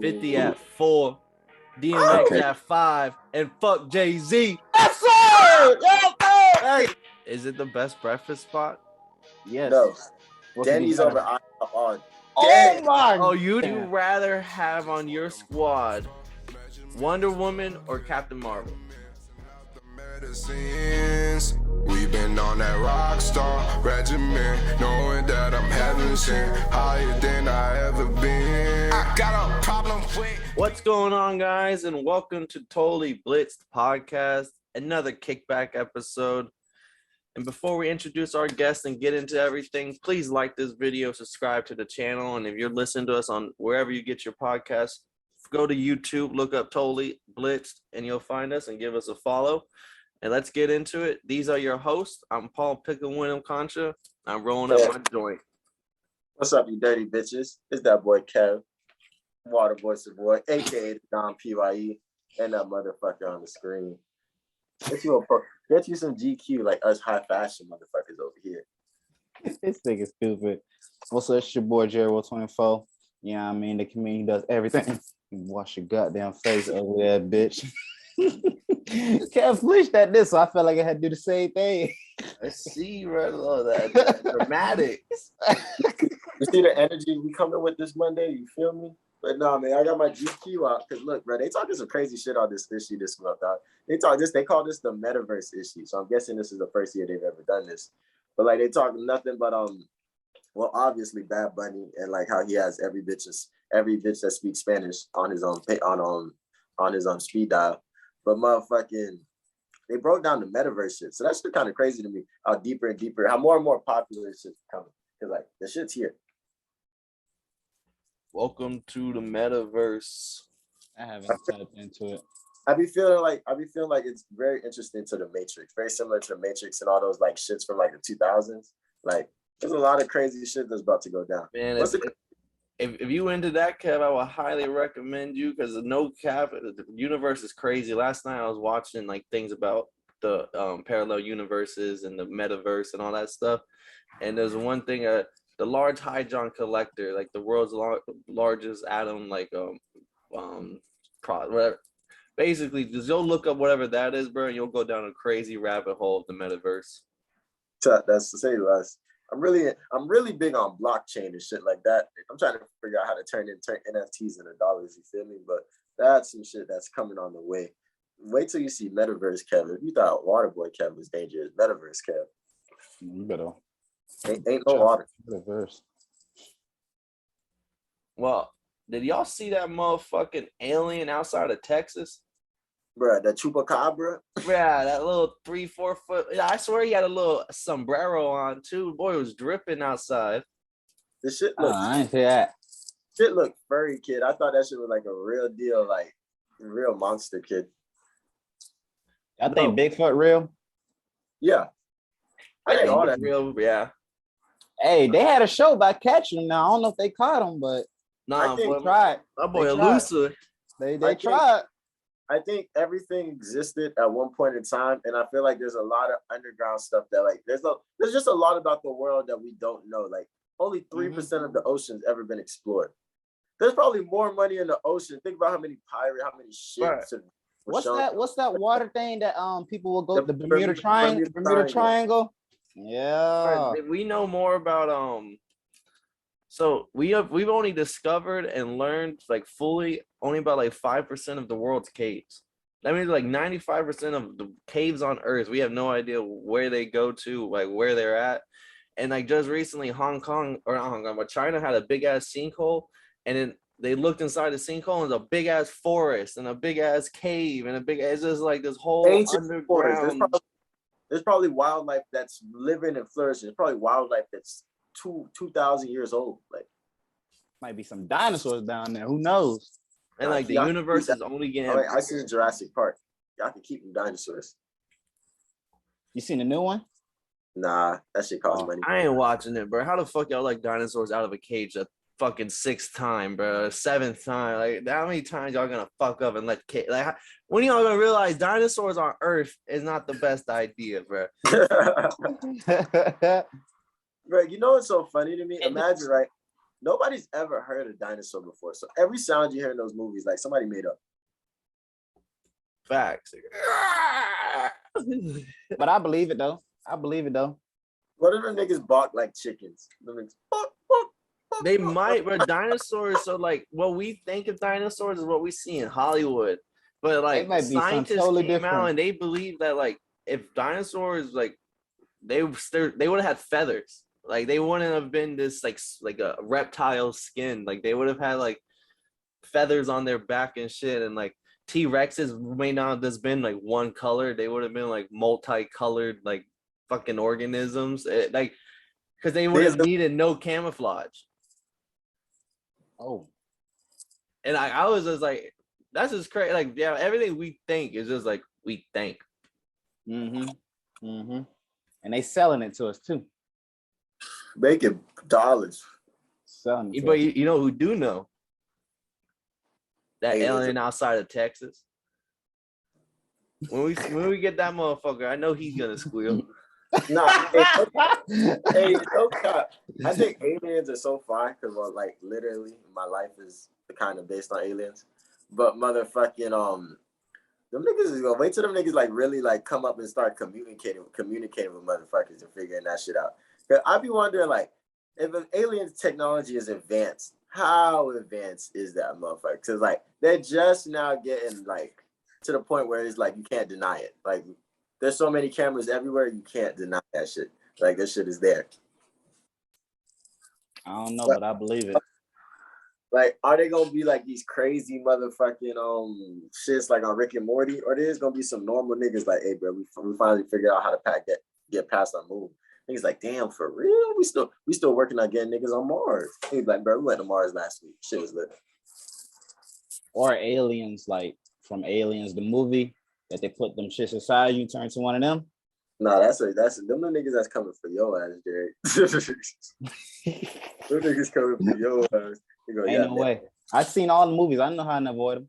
50 at 4, DMX at 5, and fuck Jay-Z. Yes, sir! Yes, sir! Hey, is it the best breakfast spot? Yes. No. What's Dennys the over Ihop on. Oh my! Oh, you'd rather have on your squad Wonder Woman or Captain Marvel? We've been on that rock star regimen, knowing that I'm heaven sent, higher than I ever been. I got a problem with. What's going on, guys, and welcome to Totally Blitzed Podcast, another Kickback episode. And before we introduce our guests and get into everything, please like this video, subscribe to the channel, and if you're listening to us on wherever you get your podcasts, go to YouTube, look up Totally Blitzed, and you'll find us and give us a follow. And let's get into it. These are your hosts. I'm Paul Pickle Concha. I'm rolling up my joint. What's up, you dirty bitches? It's that boy Kev, Water Voice of Boy, aka Don PYE, and that motherfucker on the screen. Get you some GQ like us high fashion motherfuckers over here. This thing is stupid. What's up? It's your boy Jerry24. You know what I mean? The community does everything. You wash your goddamn face over there, bitch. Can't flinch at this, so I felt like I had to do the same thing. I see right below that. Dramatics. You see the energy we coming with this Monday? You feel me? But no, man, I got my GQ out because look, bro, they talking some crazy shit on this issue this month, dog. They call this the metaverse issue. So I'm guessing this is the first year they've ever done this. But like they talking nothing but well, obviously Bad Bunny and like how he has every bitch that speaks Spanish on his speed dial. But motherfucking, they broke down the metaverse shit. So that's still kind of crazy to me. How deeper and deeper, how more and more popular this shit's becoming. Because like the shit's here. Welcome to the metaverse. I haven't tapped into it. I be feeling like it's very interesting to the Matrix, very similar to the Matrix and all those like shits from like the 2000s. Like there's a lot of crazy shit that's about to go down. Man, if you into that, Kev, I would highly recommend you because no cap, the universe is crazy. Last night I was watching like things about the parallel universes and the metaverse and all that stuff. And there's one thing, the Large Hadron Collector, like the world's largest atom, like whatever. Basically, just go look up whatever that is, bro, and you'll go down a crazy rabbit hole of the metaverse. That's to say less. I'm really big on blockchain and shit like that. I'm trying to figure out how to turn NFTs into dollars, you feel me? But that's some shit that's coming on the way. Wait till you see Metaverse Kev. If you thought Waterboy Kev was dangerous, Metaverse Kev. You better. Ain't no water. Metaverse. Well, did y'all see that motherfucking alien outside of Texas? Bruh, that chupacabra. Yeah, that little 3-4 foot. I swear he had a little sombrero on too. Boy, it was dripping outside. This shit look. I ain't see that. Shit look furry, kid. I thought that shit was like a real deal, like a real monster, kid. I think Bigfoot real. Yeah, I think all that real. Yeah. Hey, they had a show about catching him. Now I don't know if they caught him, but nah, they tried. That boy elusive. They tried. I think everything existed at one point in time, and I feel like there's a lot of underground stuff that like there's just a lot about the world that we don't know. Like only 3% of the ocean's ever been explored. There's probably more money in the ocean. Think about how many ships. Right. What's that water thing that people will go the Bermuda Triangle? Yeah. Right. We know more about so we've only discovered and learned like fully only about like 5% of the world's caves. That means like 95% of the caves on Earth, we have no idea where they go to, like where they're at. And like just recently, China had a big ass sinkhole, and then they looked inside the sinkhole and there's a big ass forest and a big ass cave and it's just like this whole ancient underground. There's probably wildlife that's living and flourishing. There's probably wildlife that's 2,000 years old. Like might be some dinosaurs down there. Who knows? And like the universe is only getting. Right, I seen Jurassic Park. Y'all can keep them dinosaurs. You seen the new one? Nah, that shit costs money. I ain't watching it, bro. How the fuck y'all like dinosaurs out of a cage the fucking 6th time, bro? 7th time. Like how many times y'all gonna fuck up and let like when y'all gonna realize dinosaurs on Earth is not the best idea, bro? Bro, you know what's so funny to me? Imagine, right? nobody's ever heard a dinosaur before. So every sound you hear in those movies, like somebody made up. Facts. But I believe it though. I believe it though. What if the niggas bark like chickens? The niggas bark, bark, bark, They bark. might, but dinosaurs. So like, what we think of dinosaurs is what we see in Hollywood. But like, might be something scientists totally came out different. and they believe that like, if dinosaurs like, they would have had feathers. Like they wouldn't have been this like a reptile skin. Like they would have had like feathers on their back and shit. And like T-Rexes may not have just been like one color. They would have been like multicolored, like fucking organisms. Like because they would have needed no camouflage. Oh. And I was just like, that's just crazy. Like, yeah, everything we think is just like we think. Mm-hmm. Mm-hmm. And they selling it to us too. Making dollars. Selling it to But us. you know who do know? That Aliens. alien outside of Texas. When we get that motherfucker, I know he's gonna squeal. Nah, hey, no cap. I think aliens are so fine because, well, like, literally, my life is kind of based on aliens. But motherfucking, them niggas is gonna wait till them niggas like really like come up and start communicating with motherfuckers and figuring that shit out. Cause I be wondering like, if an alien technology is advanced, how advanced is that motherfucker? Cause like they're just now getting like to the point where it's like you can't deny it. Like there's so many cameras everywhere, you can't deny that shit. Like this shit is there. I don't know, but I believe it. Like, are they gonna be like these crazy motherfucking shits like on Rick and Morty, or there's gonna be some normal niggas like, hey bro, we finally figured out how to get past our moon. Niggas like, damn, for real? We still working on getting niggas on Mars. He's like, bro, we went to Mars last week. Shit was lit. Or aliens, like from Aliens, the movie, that they put them shits aside, you turn to one of them. Nah, that's them the niggas that's coming for your ass, Jerry. Them niggas coming for your ass. You go, Ain't no way. I've seen all the movies. I know how to avoid them.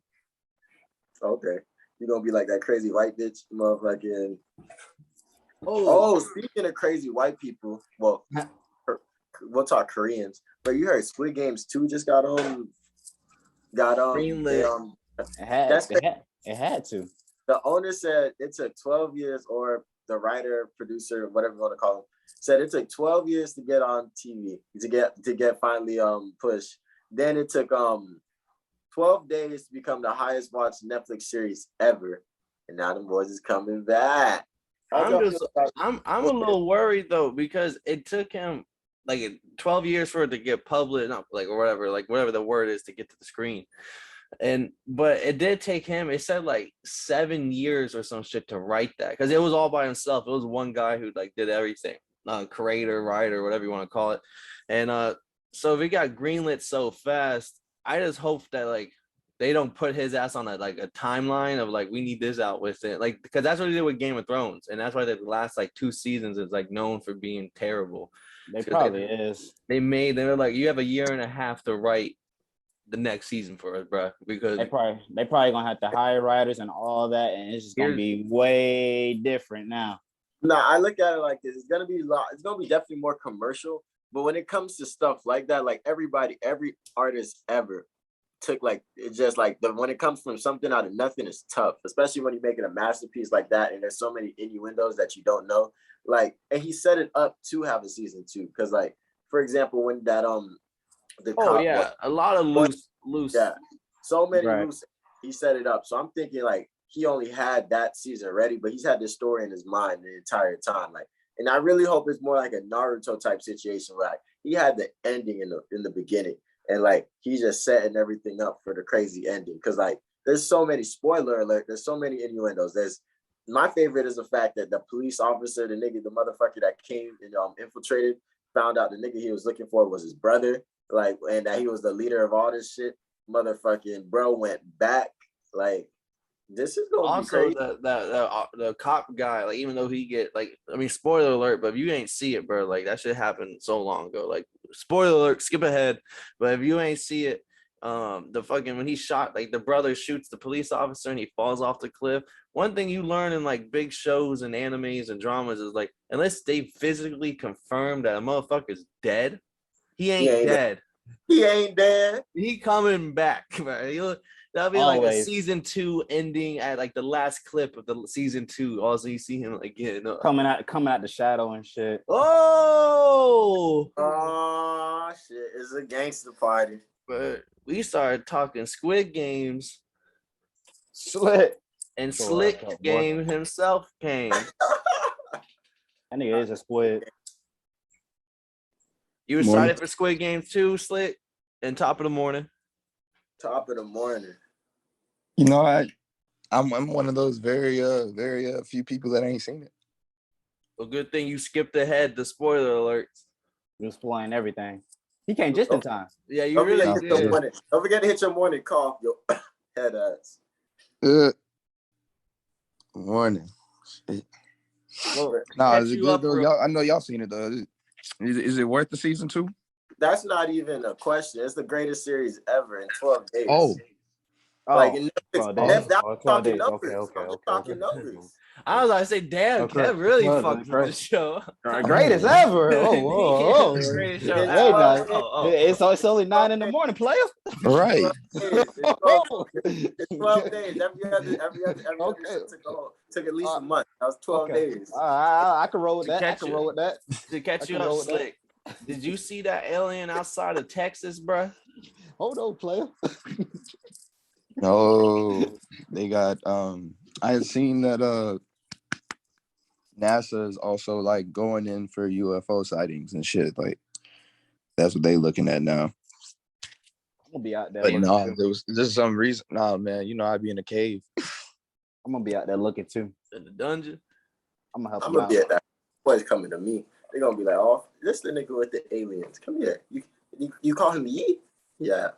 Okay. You're gonna be like that crazy white bitch, motherfucking. Oh, speaking of crazy white people, well, we'll talk Koreans. But you heard Squid Games 2 just got Greenlit. It had to. The owner said it took 12 years, or the writer, producer, whatever you want to call him, said it took 12 years to get on TV, to get finally pushed. Then it took 12 days to become the highest watched Netflix series ever. And now the boys is coming back. I'm a little worried though, because it took him like 12 years for it to get published, not like or whatever the word is to get to the screen. But it did take him, it said like 7 years or some shit to write that, because it was all by himself. It was one guy who like did everything, creator, writer, whatever you want to call it. And so if it got greenlit so fast, I just hope that like they don't put his ass on a timeline of like, we need this out with it, like, because that's what they did with Game of Thrones, and that's why the last like 2 seasons is like known for being terrible. They probably is. They were like, you have a year and a half to write the next season for us, bro, because they probably gonna have to hire writers and all that, and it's just gonna be way different now. Nah, I look at it like this. It's gonna be definitely more commercial. But when it comes to stuff like that, like every artist ever took like, it's just like when it comes from something out of nothing, it's tough, especially when you're making a masterpiece like that and there's so many innuendos that you don't know. Like, and he set it up to have a season 2, because like, for example, when that a lot of loose, yeah, so many right. loose. He set it up, so I'm thinking like he only had that season ready, but he's had this story in his mind the entire time, like. And I really hope it's more like a Naruto type situation where like, he had the ending in the beginning, and like he's just setting everything up for the crazy ending. Cause like there's so many, spoiler alert, there's so many innuendos. My favorite is the fact that the police officer, the motherfucker that came and infiltrated, found out the nigga he was looking for was his brother, like, and that he was the leader of all this shit. Motherfucking bro went back, like. This is gonna be crazy. The cop guy, like, even though he get like, I mean, spoiler alert, but if you ain't see it, bro, like that shit happened so long ago. Like, spoiler alert, skip ahead. But if you ain't see it, when he shot, like the brother shoots the police officer and he falls off the cliff. One thing you learn in like big shows and animes and dramas is like, unless they physically confirm that a motherfucker's dead, he ain't dead. He ain't dead. He coming back, bro. That'll be like a Always. season 2 ending at like the last clip of the season 2. Also, you see him like getting up. coming out the shadow and shit. Oh, Oh shit! It's a gangster party. but we started talking Squid Games, Slit. and Sure, Slick boy. Game himself came. That nigga is a squid. You excited for Squid Games too, Slick? And top of the morning. Top of the morning. You know, I'm one of those very few people that ain't seen it. Well, good thing you skipped ahead the spoiler alerts. You're spoiling everything. He came just in time. Yeah, you Don't really forget, to hit your did. morning. Don't forget to hit your morning cough, yo head ass. Morning. Well, Nah, catch is it you good up though? real- Y'all, I know y'all seen it though. Is it worth the season 2? That's not even a question. It's the greatest series ever in 12 days. Oh, Like Oh, in well, Netflix, days. that's Oh, 12 talking days. numbers. Okay. I'm just talking numbers. I was like, say, damn, Okay. Kev really Well, fucked with the great. show. Greatest ever. Yeah, Oh. the greatest show It's ever. 12 Oh. It's only 9 in the morning, player. right. It's 12 days. Every other Okay. shit took at least a month. That was 12 days. I can roll with To that. catch it. To catch I you can up, roll with that. Slick. Did you see that alien outside of Texas, bruh? Hold on, player. No, they got I had seen that NASA is also like going in for UFO sightings and shit. Like that's what they looking at now. I'm gonna be out there. But looking no, too. there was just some reason. Nah, man, you know I'd be in a cave. I'm gonna be out there looking too. In the dungeon. I'm gonna help I'm you gonna out. be at that. Boys coming to me. They're gonna be like, "Oh, this the nigga with the aliens. Come here. You call him Yee? Yeah.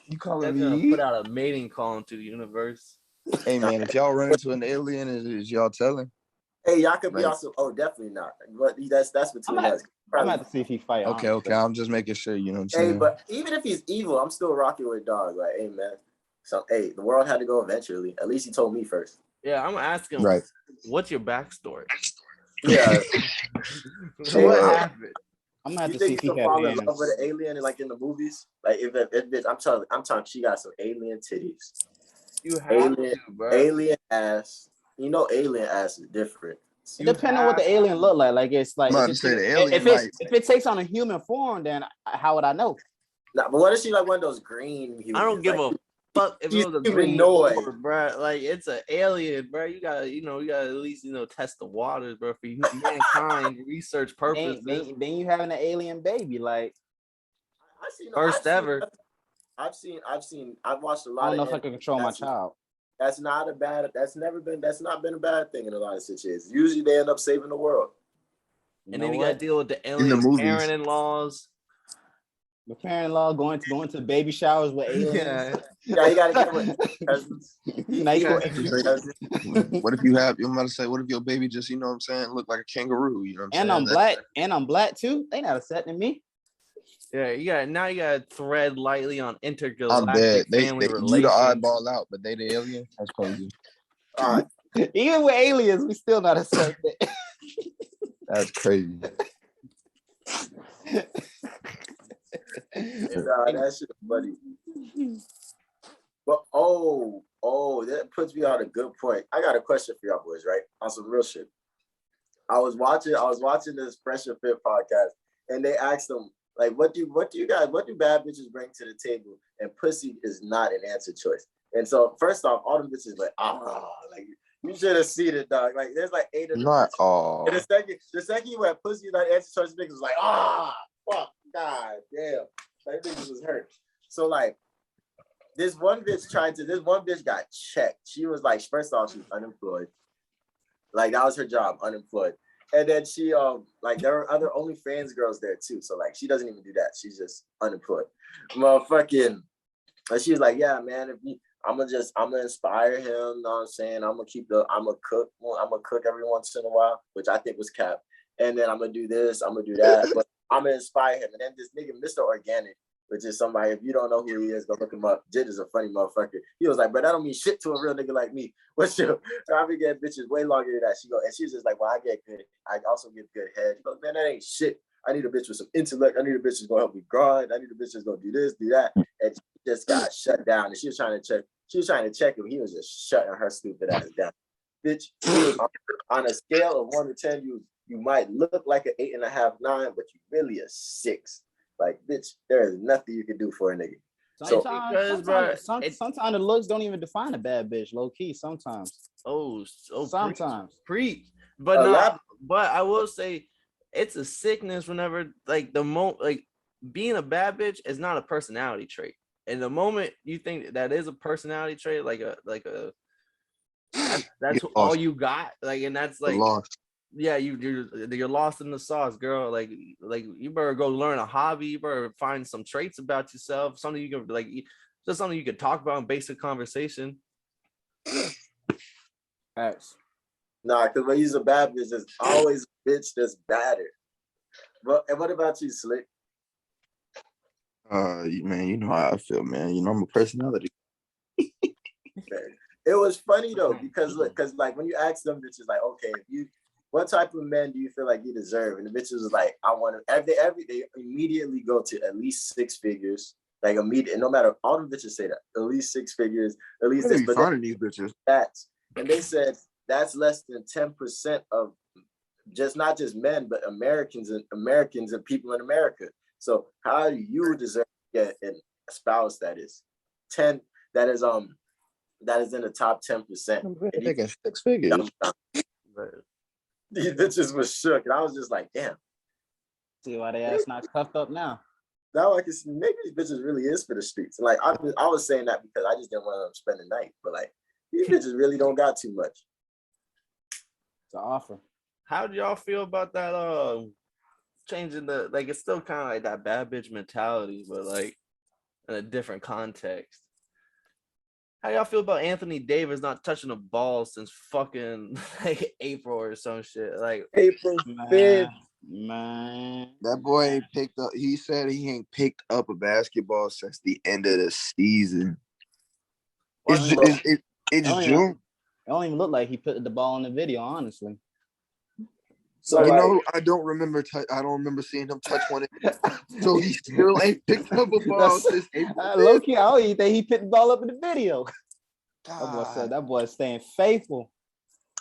You calling That's gonna me? put out a mating call into the universe. Hey man, if y'all run into an alien, is y'all telling? Hey, y'all could be Right. also. Oh, definitely not. But that's between us. I'm gonna have to see if he fight. Okay, honestly. I'm just making sure. You know what I'm Hey, saying? but even if he's evil, I'm still rocking with dog. Like, hey man. So hey, the world had to go eventually. At least he told me first. Yeah, I'm asking, Right. what's your backstory? Yeah. What happened? I'm gonna have You to see think if you he can have fall in hands. love with an alien like in the movies? Like if bitch, I'm talking she got some alien titties. You have Alien, to, bro. alien ass. You know alien ass is different. It depends on what the alien look like. Like it's like I'm about if, to say it, the alien if it takes on a human form, then how would I know? Nah, but what if she like one of those green humans? I don't give like, a fuck if she's it was a green humanoid. orb, bro. Like it's an alien, bro. You gotta at least test the waters, bro, for mankind research purposes. Then you having an alien baby, like First ever. I've watched a lot. I don't know of if I can control my child. That's not not been a bad thing in a lot of situations. Usually they end up saving the world. And then you gotta deal with the the alien movies. parent-in-laws. The parent-in-law going to baby showers with aliens. Yeah, you gotta get with cousins. Now you go- What if you have? I'm about to say, what if your baby just, you know what I'm saying, look like a kangaroo? You know what I'm and saying? I'm black too. They not accepting me. Yeah, you gotta thread lightly on I'm intergalactic dead. They family you the relations. eyeball out, but they the alien. That's crazy. Even with aliens, we still not accepted. That's crazy. That shit funny. But that puts me on a good point. I got a question for y'all boys, right? On some real shit. I was watching this Fresh and Fit podcast, and they asked them, like, what do bad bitches bring to the table? And pussy is not an answer choice. And so first off, all the bitches like, like you should have seen it, dog. Like there's like 8 of them. Not all. And the second you had pussy not answer choice, niggas was like, fuck, god damn. Like niggas was hurt. So like this one bitch got checked. She was like, first off, she was unemployed. Like that was her job, unemployed. And then she like there were other OnlyFans girls there too. So like she doesn't even do that. She's just unemployed. Motherfucking, and she was like, yeah, man, I'm gonna inspire him, you know what I'm saying? I'm gonna cook every once in a while, which I think was cap. And then I'm gonna do this, I'm gonna do that, but I'm gonna inspire him. And then this nigga, Mr. Organic, which is somebody, if you don't know who he is, go look him up. Jid is a funny motherfucker. He was like, bro, that don't mean shit to a real nigga like me. What's your, I've been getting bitches way longer than that. And she was just like, well, I get good. I also get good head. He goes, man, that ain't shit. I need a bitch with some intellect. I need a bitch that's gonna help me grind. I need a bitch that's gonna do this, do that. And she just got shut down. And she was trying to check. She was trying to check him. He was just shutting her stupid ass down. Bitch, on a scale of 1 to 10, you might look like an 8.5, 9, but you really a 6. Like, bitch, there is nothing you can do for a nigga. Sometimes the looks don't even define a bad bitch, low key. Sometimes. Sometimes. Preach. But I will say it's a sickness whenever like being a bad bitch is not a personality trait. And the moment you think that is a personality trait, that's all you got. Like, and that's like lost. Yeah, you're lost in the sauce, girl. Like you better go learn a hobby. You better find some traits about yourself. Something you can just something you could talk about in basic conversation. Facts. Nah, because when he's a bad bitch, there's always a bitch that's badder. And what about you, Slick? Man, you know how I feel, man. You know, I'm a personality. Okay. It was funny though, because like when you ask them bitches, like, okay, what type of men do you feel like you deserve? And the bitches was like, I want to. They immediately go to at least 6 figures. Like immediate, no matter, all the bitches say that at least 6 figures, at least this. But finding these bitches. And they said that's less than 10% of not just men, but Americans and people in America. So how do you deserve to get a spouse that is 10? That is in the top 10%. They got 6 figures. These bitches was shook, and I was just like, damn. See why they ass not cuffed up now. Now I can see maybe these bitches really is for the streets. Like I was saying that because I just didn't want to spend the night, but like these bitches really don't got too much. It's an offer. How do y'all feel about that? Changing it's still kind of like that bad bitch mentality, but like in a different context. How y'all feel about Anthony Davis not touching a ball since fucking like April or some shit? Like April 5th. Man. That boy ain't picked up. He said he ain't picked up a basketball since the end of the season. It's June. It don't even look like he put the ball in the video, honestly. So you know, I don't remember seeing him touch one. So he still ain't picked up a ball since April. Low key, I don't even think he picked the ball up in the video. That boy said that boy staying faithful.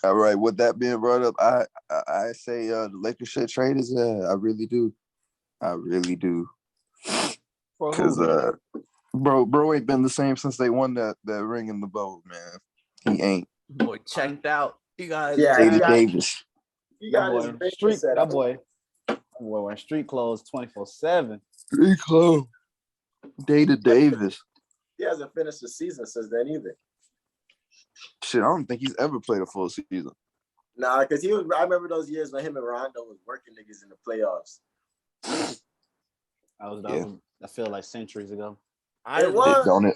All right, with that being brought up, I say the Lakers should trade his I really do. Because bro ain't been the same since they won that ring in the bowl, man. He ain't. Boy, checked out. You guys, Davis. That boy wearing street clothes 24/7. Street clothes. Davis. He hasn't finished the season since then either. Shit, I don't think he's ever played a full season. Nah, because I remember those years when him and Rondo was working niggas in the playoffs. I feel like centuries ago. I don't know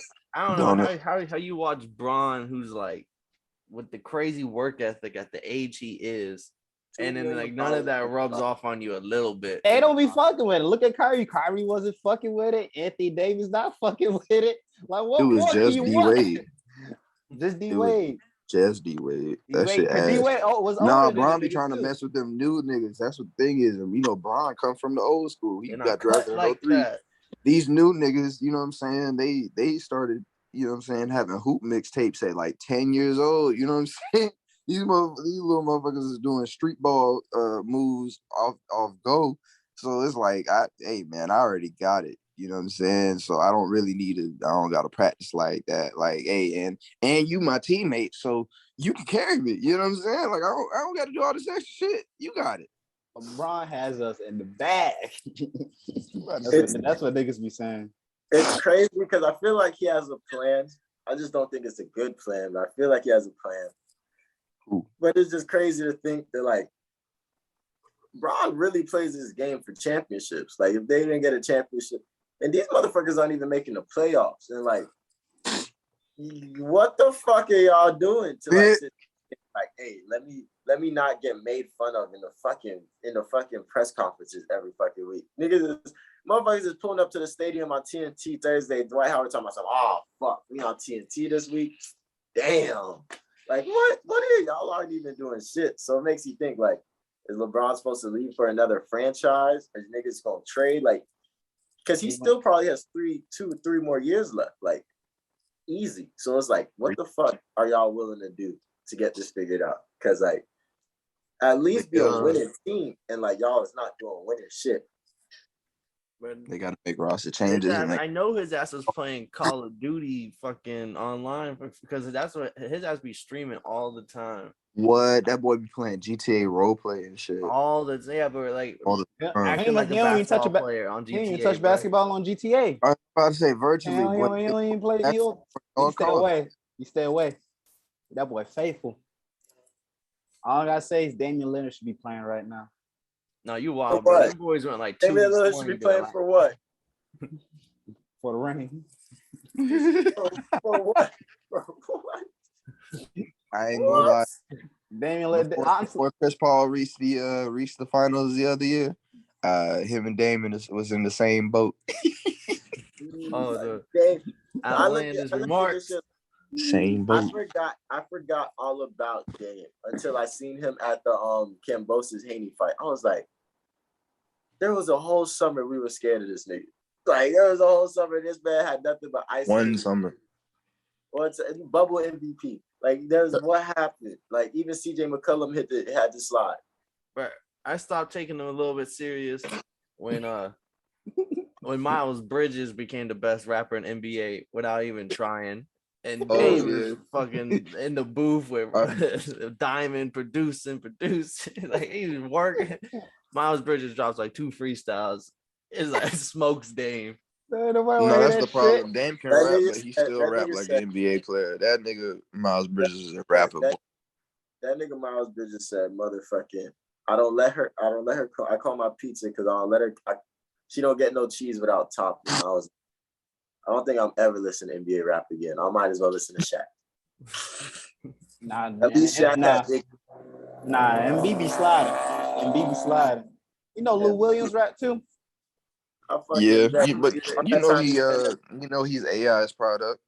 Don't how you watch Bron, who's like with the crazy work ethic at the age he is, and then like none of that rubs off on you a little bit. They don't be fucking with it. Look at Kyrie. Kyrie wasn't fucking with it. Anthony Davis not fucking with it. Like what? It was just D-Wade. Just D-Wade. Just D-Wade. That shit ass. D-Wade was Bron be trying to mess with them new niggas. That's what the thing is. And you know, Bron come from the old school. He got drafted in 03. These new niggas, you know what I'm saying? They started, you know what I'm saying, having hoop mixtapes at like 10 years old. You know what I'm saying? These little motherfuckers is doing street ball moves off go. So it's like, hey man, I already got it. You know what I'm saying? So I don't really I don't gotta practice like that. Like, hey, and you my teammate, so you can carry me. You know what I'm saying? Like, I don't gotta do all this extra shit. You got it. LeBron has us in the bag. That's what niggas be saying. It's crazy because I feel like he has a plan. I just don't think it's a good plan, but I feel like he has a plan. Ooh. But it's just crazy to think that like Bron really plays this game for championships. Like if they didn't get a championship, and these motherfuckers aren't even making the playoffs, and like, what the fuck are y'all doing to like hey, let me not get made fun of in the fucking press conferences every fucking week. Motherfuckers is pulling up to the stadium on TNT Thursday. Dwight Howard talking about something. Oh fuck, we on TNT this week. Damn. Like what? What are y'all aren't even doing shit? So it makes you think like Is LeBron supposed to leave for another franchise? Is niggas gonna trade? Like, because he still probably has 3 more years left. Like, easy. So it's like, what the fuck are y'all willing to do to get this figured out? Because like, at least be a winning team, and like y'all is not doing winning shit. They gotta make roster changes. I know his ass was playing Call of Duty fucking online because that's what his ass be streaming all the time. What that boy be playing GTA roleplay and shit all the but like all the time. acting like a basketball player on GTA. He didn't even touch basketball on GTA. I was about to say virtually. He don't even play. You stay away. You stay away. That boy faithful. All I gotta say is Damian Lillard should be playing right now. No, you wild, bro. Them boys went like 2. Damian Lillard should be playing for what? For the ring. For what? For what? I ain't gonna lie. Damian Lillard. Before Chris Paul reached the finals the other year, him and Damon was in the same boat. Oh, the outlandish remarks. Same boat. I forgot all about Dame until I seen him at the Kambosos Haney fight. I was like, there was a whole summer we were scared of this nigga. Like there was a whole summer this man had nothing but ice. One summer. Well, it's a bubble MVP. Like there's what happened. Like even CJ McCollum had to slide. But I stopped taking him a little bit serious when Miles Bridges became the best rapper in NBA without even trying. And Dave was fucking in the booth with Diamond producing. Like he was working. Miles Bridges drops like 2 freestyles. It's like smokes Dame. No, that's the problem. Dame can rap, but he still rap like an NBA player. That nigga Miles Bridges is a rapper. That nigga Miles Bridges said, "Motherfucking, I don't let her. I call my pizza because I don't let her. She don't get no cheese without topping." I don't think I'm ever listening to NBA rap again. I might as well listen to Shaq. At least Shaq. MB be sliding. You know Lou Williams rap too. Yeah, but he's AI's product.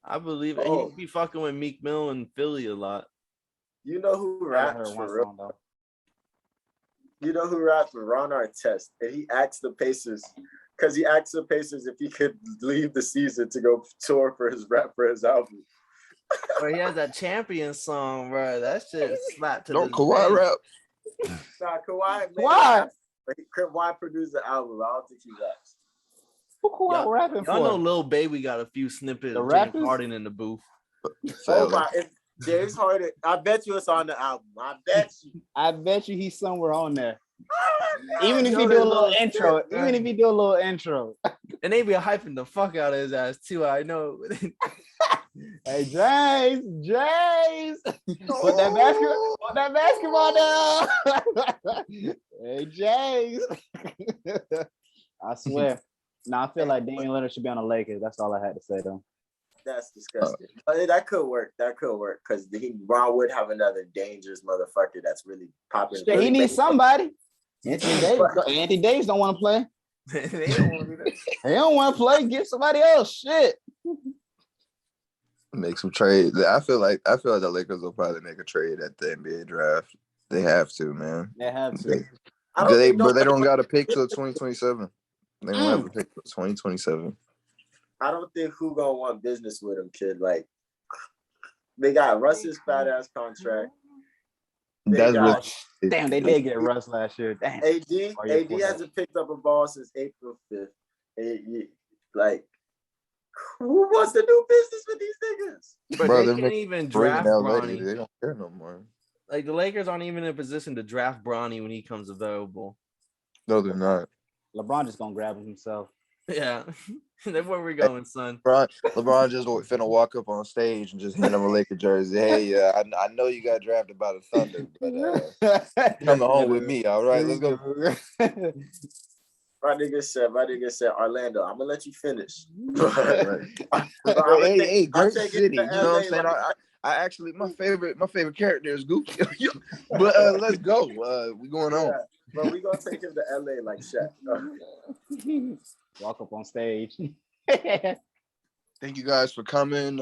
I believe it. He be fucking with Meek Mill and Philly a lot. You know who raps for real? You know who raps for Ron Artest? And he asked the Pacers if he could leave the season to go tour for his album. Bro, he has that champion song, bro. That shit slapped to Don't Kawhi rap. Nah, Kawhi produced the album. I don't think he raps. Who Kawhi rapping for? Y'all know Lil Baby got a few snippets of James Harden in the booth. James Harden. I bet you it's on the album. I bet you he's somewhere on there. Even if you do a little intro. And they be hyping the fuck out of his ass too. I know. Hey, James. Put that basketball down. Hey, James. I swear. I feel like Damian Lillard should be on the Lakers. That's all I had to say, though. That's disgusting. That could work. Because Ron would have another dangerous motherfucker that's really popping. Shit, he needs somebody. Anthony Davis don't want to play. They don't want to do that. They don't want to play. Get somebody else. Shit. Make some trades. I feel like the Lakers will probably make a trade at the NBA draft. They have to, man. They have to. But they don't got a pick till 2027. They don't have a pick till 2027. I don't think who gonna want business with him, kid. Like they got Russ's fat ass contract. Damn, they did get Russ last year. Damn. AD hasn't picked up a ball since April 5th. Like, who wants to do business with these niggas? But they can't even draft Bronny. They don't care no more. Like the Lakers aren't even in a position to draft Bronny when he comes available. No, they're not. LeBron just gonna grab him himself. Yeah, that's where we're going, son. LeBron just finna walk up on stage and just hand him a Laker jersey. Hey, I know you got drafted by the Thunder, but come home with me. All right, let's go. My nigga said, Orlando, I'm gonna let you finish. Hey, great city. You know what I'm saying? I actually my favorite character is Goofy. But let's go. We going on. But we gonna take him to LA like Shaq. Walk up on stage. Thank you guys for coming.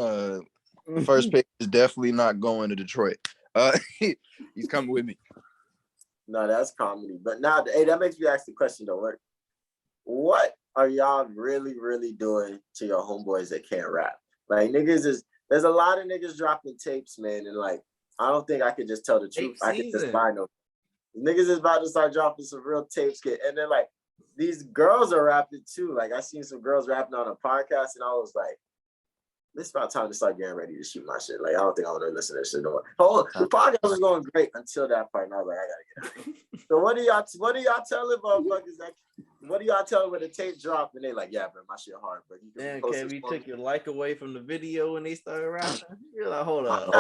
First pick is definitely not going to Detroit. He's coming with me. No, that's comedy. But now, hey, that makes me ask the question though. What are y'all really, really doing to your homeboys that can't rap? Like there's a lot of niggas dropping tapes, man, and like I don't think I could just tell the truth. I could just buy no. Niggas is about to start dropping some real tapes, and then like these girls are rapping too. Like I seen some girls rapping on a podcast, and I was like, "This is about time to start getting ready to shoot my shit." Like I don't think I want to listen to this shit no more. Oh, the podcast was going great until that part, and I was like, "I gotta get out." So what do y'all telling motherfuckers that? What do y'all tell them when the tape drop and they like, yeah, bro, my shit hard, but you can Kev, you took your like away from the video when they started rapping. You're like, hold up.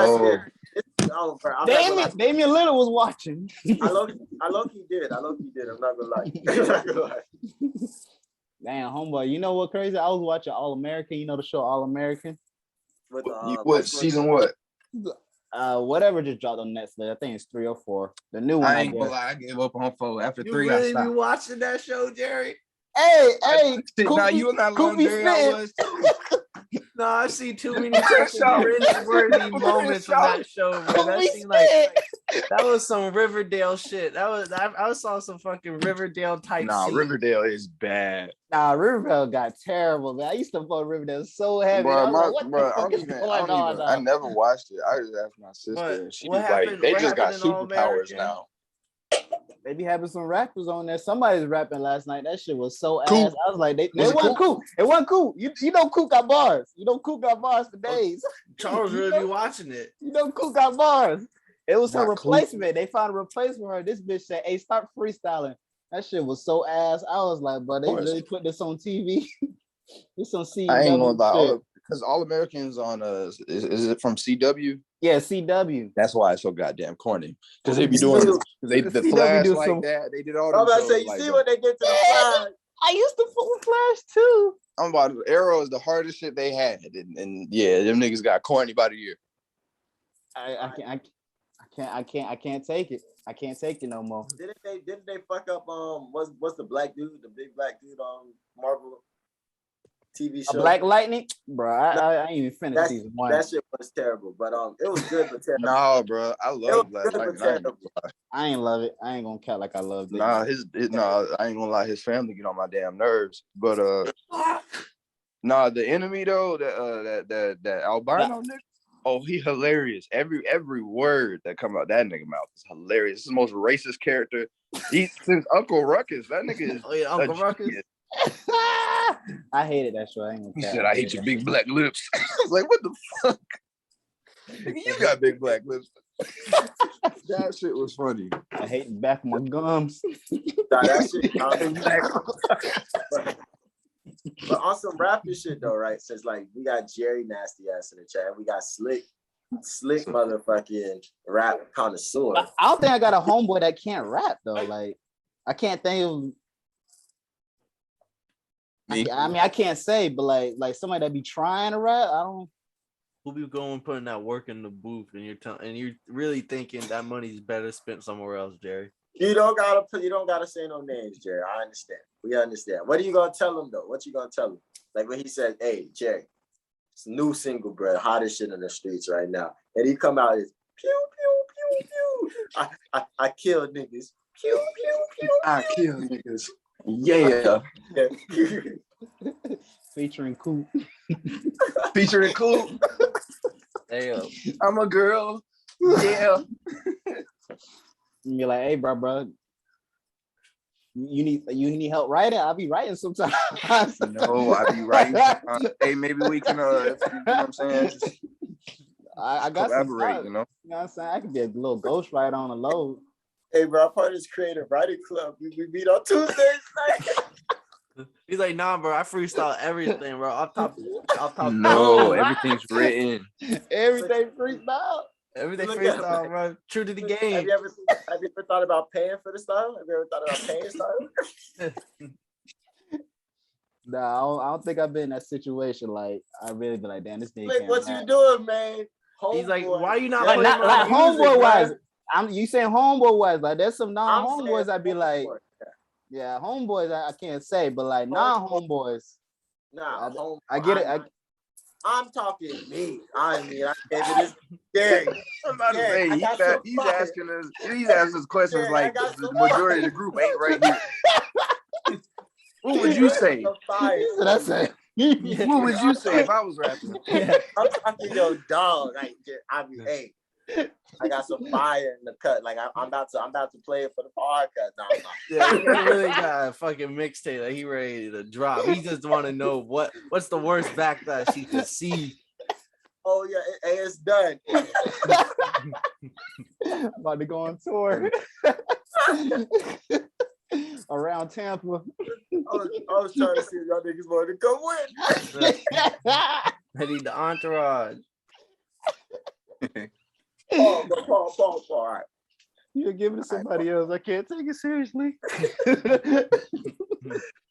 Damian Lillard was watching. I low key did. I'm not gonna lie. Damn, homeboy. You know what crazy? I was watching All American. You know the show All American? What season what? Whatever just dropped on Netflix. I think it's 3 or 4. The new one. I ain't gonna lie, I gave up on 4 after 3. You really be watching that show, Jerry? Hey, now you not long Jerry I was. No, I see too many worthy moments from that show, bro. That was some Riverdale shit. I saw some fucking Riverdale type. Nah, scene. Riverdale is bad. Nah, Riverdale got terrible, man. I used to fuck Riverdale so heavy. Bro, I never watched it. I just asked my sister, and she was like, "They just got superpowers now." They be having some rappers on there. Somebody's rapping last night. That shit was so ass. I was like, they wasn't cool. It wasn't cool. You know, Coop got bars. You know, Coop got bars for days. Charles really be watching it. You know, Coop got bars. It was her replacement. They found a replacement for her. This bitch said, "Hey, start freestyling." That shit was so ass. I was like, bro, they really put this on TV. This on CW. I ain't gonna lie, because All Americans on is it from CW? Yeah, CW. That's why it's so goddamn corny. Because they be doing the Flash like that. They did all that. I'm about to say, you see what they did to the Flash? I used to fuck with Flash too. I'm about to, Arrow is the hardest shit they had, and yeah, them niggas got corny by the year. I can't take it. I can't take it no more. Didn't they fuck up what's the black dude, the big black dude on Marvel TV show? Black Lightning? Bro, I ain't even finished season 1. That shit was terrible, but it was good but terrible. No, bro, I love Black Lightning. I ain't love it. I ain't gonna count like I love it. Nah, I ain't gonna lie, his family get on my damn nerves. But nah, the enemy though, that albino nigga. Oh, he hilarious. Every word that come out that nigga mouth is hilarious. This is the most racist character. Since Uncle Ruckus. That nigga is Uncle Ruckus. I hated that show. He said, "I hate your big black lips." I was like, what the fuck? You got big black lips. That shit was funny. I hate the back of my gums. That shit. But on some rapping shit though, right? Since like we got Jerry Nasty Ass in the chat, we got Slick motherfucking rap connoisseur. I don't think I got a homeboy that can't rap though. Like I can't think of. I mean, I can't say, but like somebody that be trying to rap, I don't. Who be going putting that work in the booth, and you're really thinking that money's better spent somewhere else, Jerry. You don't gotta say no names, Jerry. I understand. We understand. What are you gonna tell him though? What you gonna tell him? Like when he said, "Hey, Jerry, it's a new single, bro, hottest shit in the streets right now," and he come out as pew pew pew pew. I kill niggas. Pew pew pew. I kill niggas. Yeah. Featuring Coop. Featuring Coop. Damn. I'm a girl. Yeah. You're like, hey, bro. You need help writing? I'll be writing sometimes. No, I be writing sometimes. Hey, maybe we can you know what I'm saying? Just I got collaborate, you know? You know what I'm saying? I could be a little ghostwriter on the load. Hey, bro, I'm part of this creative writing club. We meet on Tuesdays night. He's like, nah, bro, I freestyle everything, bro. I'll top. No, everything's written. Everything freestyle. Everything freestyle, bro. True to the game. Have you ever thought about paying for the style? Have you ever thought about paying style? No, I don't think I've been in that situation. Like, I really be like, damn, this nigga. Like, what you doing, man? Homeboy. He's like, why you not like, playing like homeboy wise? Right? You saying homeboy wise? Like, there's some non-homeboys I'd be like, yeah, homeboys I can't say, but like non-homeboys. Nah, I get it. I'm talking me. I mean, Yeah, I'm about to yeah, say I got some he's fire. asking us questions Yeah, I like got the some majority fire. of the group ain't right here. What would you say? Some fire. That's it. What would you say if I was rapping? I'm talking your dog. Like, I mean, hey, I got some fire in the cut. Like, I'm about to play it for the podcast. No. Yeah, he really got a fucking mixtape that he ready to drop. He just want to know what's the worst backlash he could see. Oh yeah, it's done. About to go on tour around Tampa. I was trying to see if y'all niggas wanted to come with. I need the entourage. Paul. All right. You give it to somebody else. I can't take it seriously.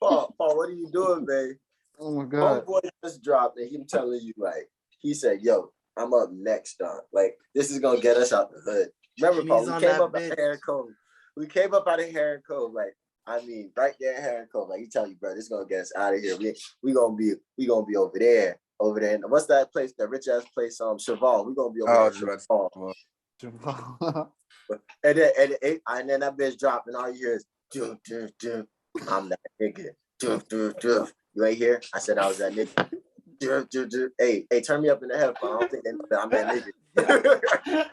Paul, what are you doing, babe? Oh my god. Homeboy just dropped and him telling you, like, he said, yo, I'm up next, dog. Like, this is gonna get us out the hood. Remember, Paul, we came up out of Heron Cove. We came up out of Heron Cove, like, I mean, right there in Heron Cove. Like, he tell you, bro, this is gonna get us out of here. We gonna be over there. Over there. And what's that place? That rich ass place, Cheval. We gonna be over there. Cheval. And then that bitch dropped, and all you hear is do. I'm that nigga. Do. You ain't here? I said I was that nigga. Do. Hey, turn me up in the headphone. I don't think they know that I'm that nigga.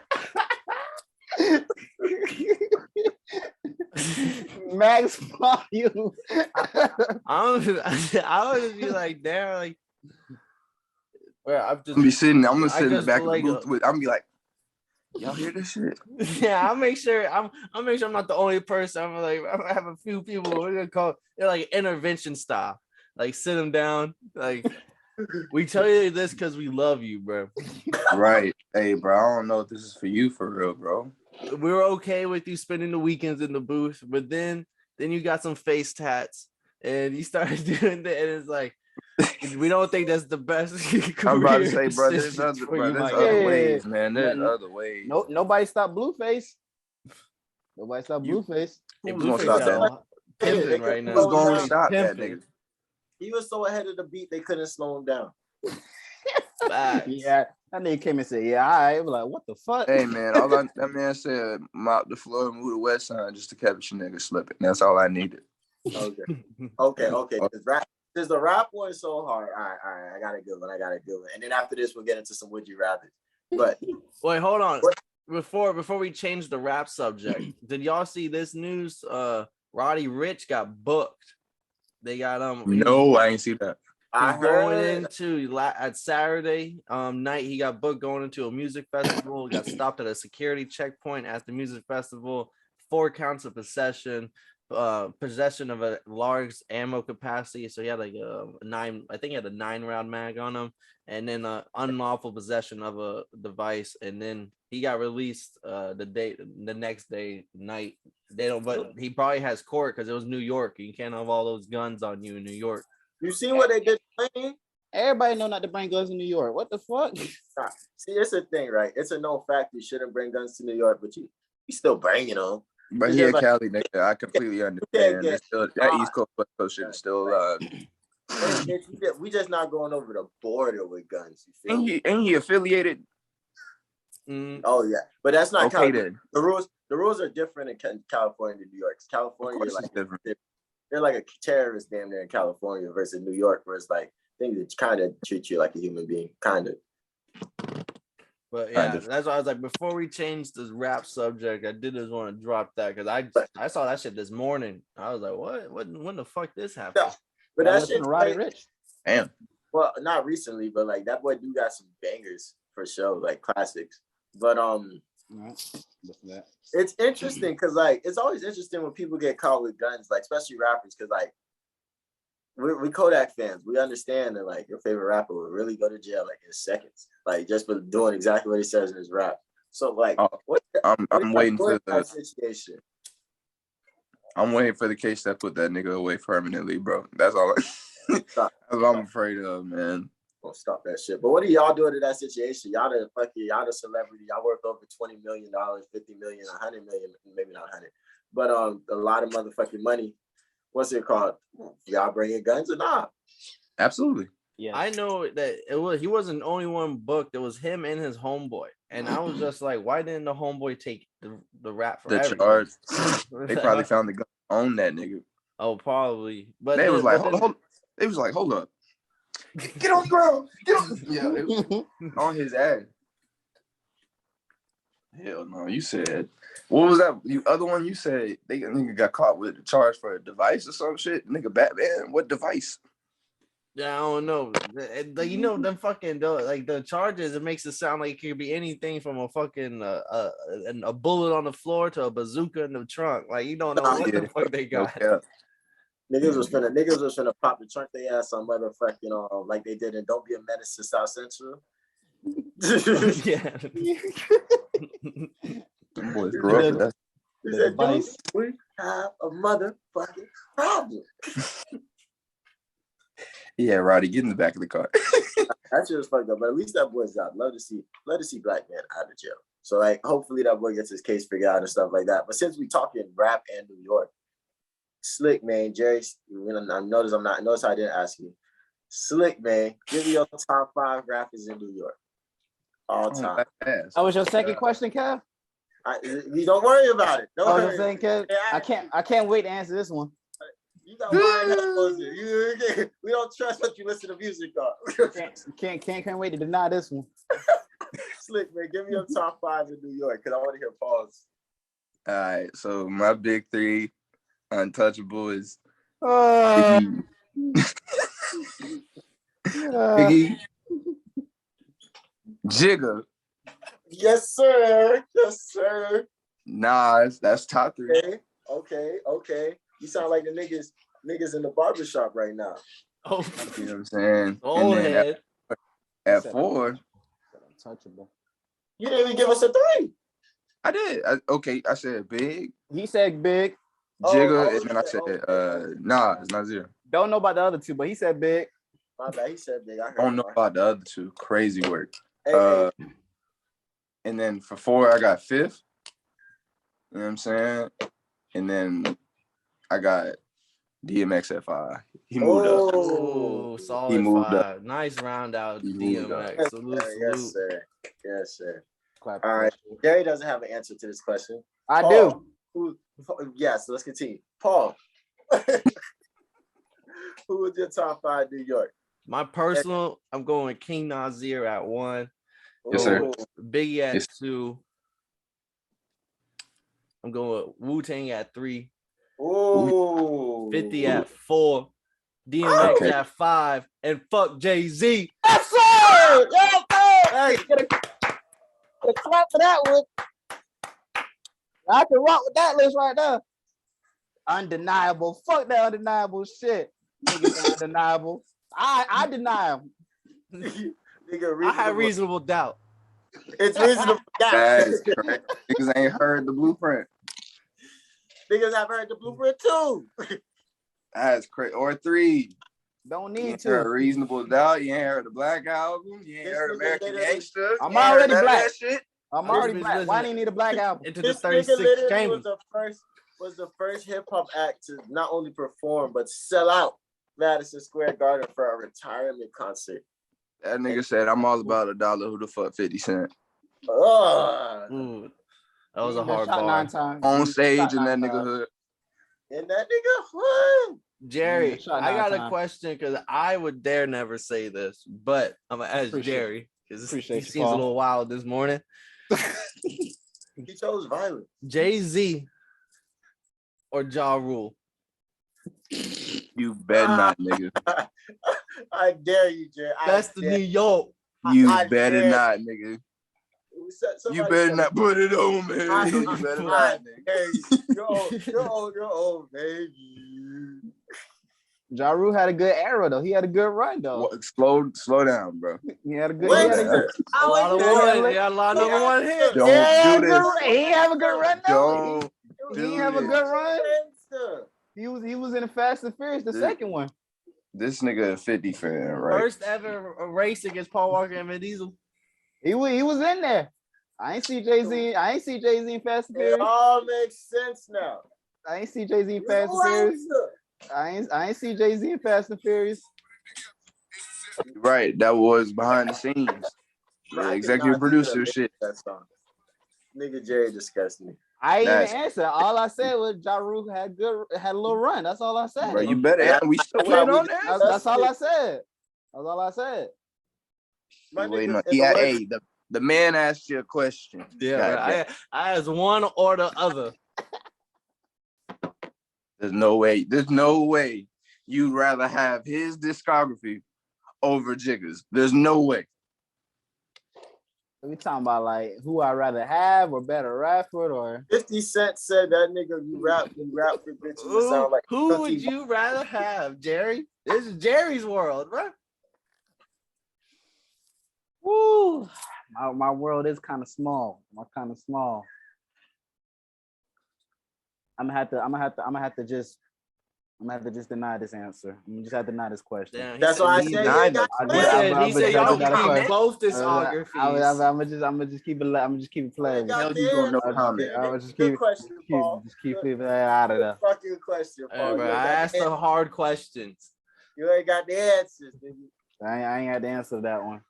Max volume. I would just be like, damn, like, where I'm gonna sit in the back like, of the booth with. I'm gonna be like, y'all hear this shit? Yeah, I'll make sure I'm not the only person. I have a few people. We're gonna call they're like intervention style. Like, sit them down. Like, we tell you this because we love you, bro. Right. Hey, bro, I don't know if this is for you for real, bro. We're okay with you spending the weekends in the booth, but then you got some face tats and you started doing that, and it's like, we don't think that's the best. I'm about to say, bro, there's other ways, man. There's other ways. No, nobody stopped Blueface. Nobody stopped Blueface. Who's gonna stop that? Pimping right now. Who's gonna stop that nigga? He was so ahead of the beat they couldn't slow him down. Yeah, that nigga came and said, "Yeah, I was like, what the fuck?" Hey man, that man said, mop the floor, move the west side, just to catch a nigga slipping. That's all I needed. Okay. Since the rap one so hard, all right, I got a good one. And then after this, we'll get into some Would You Rather. But wait, hold on. Before we change the rap subject, did y'all see this news? Roddy Rich got booked. They got No, I ain't see that. He's going into at Saturday night. He got booked going into a music festival. Got stopped at a security checkpoint at the music festival. 4 counts of possession of a large ammo capacity. So he had like a 9-round mag on him, and then unlawful possession of a device. And then he got released the next day night. But he probably has court because it was New York. You can't have all those guns on you in New York. You see what they did? Everybody know not to bring guns in New York. What the fuck? See, it's a thing, right? It's a known fact you shouldn't bring guns to New York, but you still bringing them. But yeah, like, Cali nigga, I completely understand. That East Coast shit is still alive. We just not going over the border with guns. Ain't he affiliated? Oh yeah, but that's not okay. Then the rules are different in California and New York. California, they're like a terrorist damn near in California versus New York, where it's like things that kind of treat you like a human being, kind of. But yeah, that's why I was like, before we change this rap subject, I did just want to drop that because I saw that shit this morning. I was like, what? When the fuck this happened? Yeah, but that shit, Roddy Rich. Damn. Well, not recently, but like that boy do got some bangers for sure, like classics. But it's interesting because like it's always interesting when people get caught with guns, like especially rappers, because like we Kodak fans, we understand that like your favorite rapper will really go to jail like in seconds, like just for doing exactly what he says in his rap. So like, I'm waiting for the situation. I'm waiting for the case that put that nigga away permanently, bro. That's all. That's what I'm afraid of, man. Don't stop that shit. But what are y'all doing to that situation? Y'all the celebrity. Y'all worth over $20 million, $50 million, $100 million, maybe not 100, but a lot of motherfucking money. What's it called? Y'all bringing guns or not? Absolutely. Yeah. I know that he wasn't the only one booked. It was him and his homeboy. And I was just like, why didn't the homeboy take the rap for The everything? charge. They probably found the gun on that nigga. Oh, probably. But They was like, hold. They was like, hold up. Get on the ground. Get on. Yeah, it was on his ass. Hell no. You said, what was that? You other one you said they nigga got caught with a charge for a device or some shit. Nigga Batman, what device? Yeah, I don't know. You know them fucking like the charges. It makes it sound like it could be anything from a fucking a bullet on the floor to a bazooka in the trunk. Like you don't know what the fuck they got. Yeah. Niggas was finna pop the trunk they ass on motherfucking like they did in Don't Be a Menace to South Central. Yeah. Them boys grew up with that. He said, dude, we have a motherfucking problem. Yeah, Roddy, get in the back of the car. That shit was fucked up, but at least that boy's out. Love to see black man out of jail. So like, hopefully that boy gets his case figured out and stuff like that. But since we talking rap and New York, Slick man, Jerry, notice I didn't ask you. Slick man, give me your top 5 rappers in New York, all time. That was your second question, Kev. You don't worry about it. Don't worry. Saying, Kev, I can't wait to answer this one. You got that we don't trust what you listen to music on. Can't wait to deny this one. Slick man, give me your top 5 in New York because I want to hear Paul's. All right, so my big 3 untouchable is Biggie, Jigga. Yes, sir. Yes, sir. Nas, that's top 3. Okay. You sound like the niggas in the barbershop right now. Oh, you know what I'm saying? Old and then head. at 4, Untouchable. You didn't even give us a 3. I did. I said Big, He said Big. Jigga, and then I said Nas, Nazir. Don't know about the other 2, but he said Big. My bad. He said Big. I heard Don't know about the other 2. Crazy work. Hey. And then for 4, I got Fifth. You know what I'm saying? And then I got DMX at 5. He moved up. Oh, solid He moved 5. up. Nice round out, He moved DMX. up. Salute. Yes, sir. Yes, sir. Clap. All right. Gary doesn't have an answer to this question. I Paul, do. Yes, let's continue. Paul, who was your top 5 New York? My personal, I'm going King Nazir at 1. Yes, sir. Biggie at Yes. 2. I'm going Wu-Tang at 3. Ooh. 50 at 4. DMX at 5. And fuck Jay-Z. Yes, sir. Yes, sir. Hey, get a clap for that one. I can rock with that list right there. Undeniable. Fuck that undeniable shit. Niggas undeniable. I deny him. Nigga, I have reasonable doubt. It's reasonable. That is correct. Niggas ain't heard the blueprint. Niggas have heard the blueprint too. That's crazy. Or 3. Don't You need ain't heard to. Reasonable Doubt. You ain't heard the Black Album. You ain't This heard nigga American literally- Gangster. I'm You ain't heard already none of black. that shit. I'm already This black. bitch Why do you need a black album? Into the This nigga 36 literally chambers. was the first hip hop act to not only perform but sell out Madison Square Garden for a retirement concert. That nigga said, I'm all about $1. Who the fuck 50 Cent? Ooh, that was a He been hard shot bar. 9 times. On He stage shot in that 9 nigga times. hood. And that nigga, what? Jerry, shot I 9 got a times. question because I would dare never say this, but I'm gonna ask Appreciate- Jerry because he appreciate you, seems a Paul. little wild this morning. He chose violence. Jay-Z or Ja Rule? You bet not, nigga. I dare you, Jay. That's the New York. You I better dare- not, nigga. You better not put it on, man. You better not, nigga. Hey, you're old, baby. Ja Rule had a good era though. He had a good run though. Slow down, bro. He had a good. Wait, He had a good. A lot of Yeah, one. Yeah, a lot of number 1 hit. Don't Yeah, do this. He didn't have a good run though. Don't He do didn't have a this. good run. He was in the Fast and Furious, the This- second one. This nigga a 50 fan, right? First ever race against Paul Walker and Vin Diesel. He was in there. I ain't see Jay-Z. I ain't see Jay-Z in Fast and It Furious. all makes sense now. I ain't see Jay-Z in Fast and Furious. I ain't see Jay-Z in Fast and Furious. Right, that was behind the scenes. Bro, I Executive cannot believe producer that shit. that song. Nigga Jerry disgusts me. I ain't even Nasty. answer. All I said was Ja Rule had a little run. That's all I said. Bro, you better. We still waiting on that. That's all I said. That's all I said. My Waiting on. niggas in the Hey, West- the man asked you a question. Yeah, God bro, damn. I asked one or the other. There's no way you'd rather have his discography over Jigga's. There's no way. We talking about like who I'd rather have or better rapper or 50 Cent said that nigga you rap for bitches. You sound like Who Cookie would you rather have, Jerry? This is Jerry's world, bro. woo. My world is kind of small. I'm gonna have to just deny this answer. I'm gonna just have to deny this question. Damn, That's why I he said denied he got us. He said y'all deny the can question. keep both discographies. I'm gonna just keep it playing. got Hell, the you gonna know answer. comment. I'm gonna just Good keep question, Paul. leaving that out of there. Fucking question, Hey, Paul. bro, You ain't I got asked the the hard questions. You ain't got the answers, nigga. I ain't had to answer that one.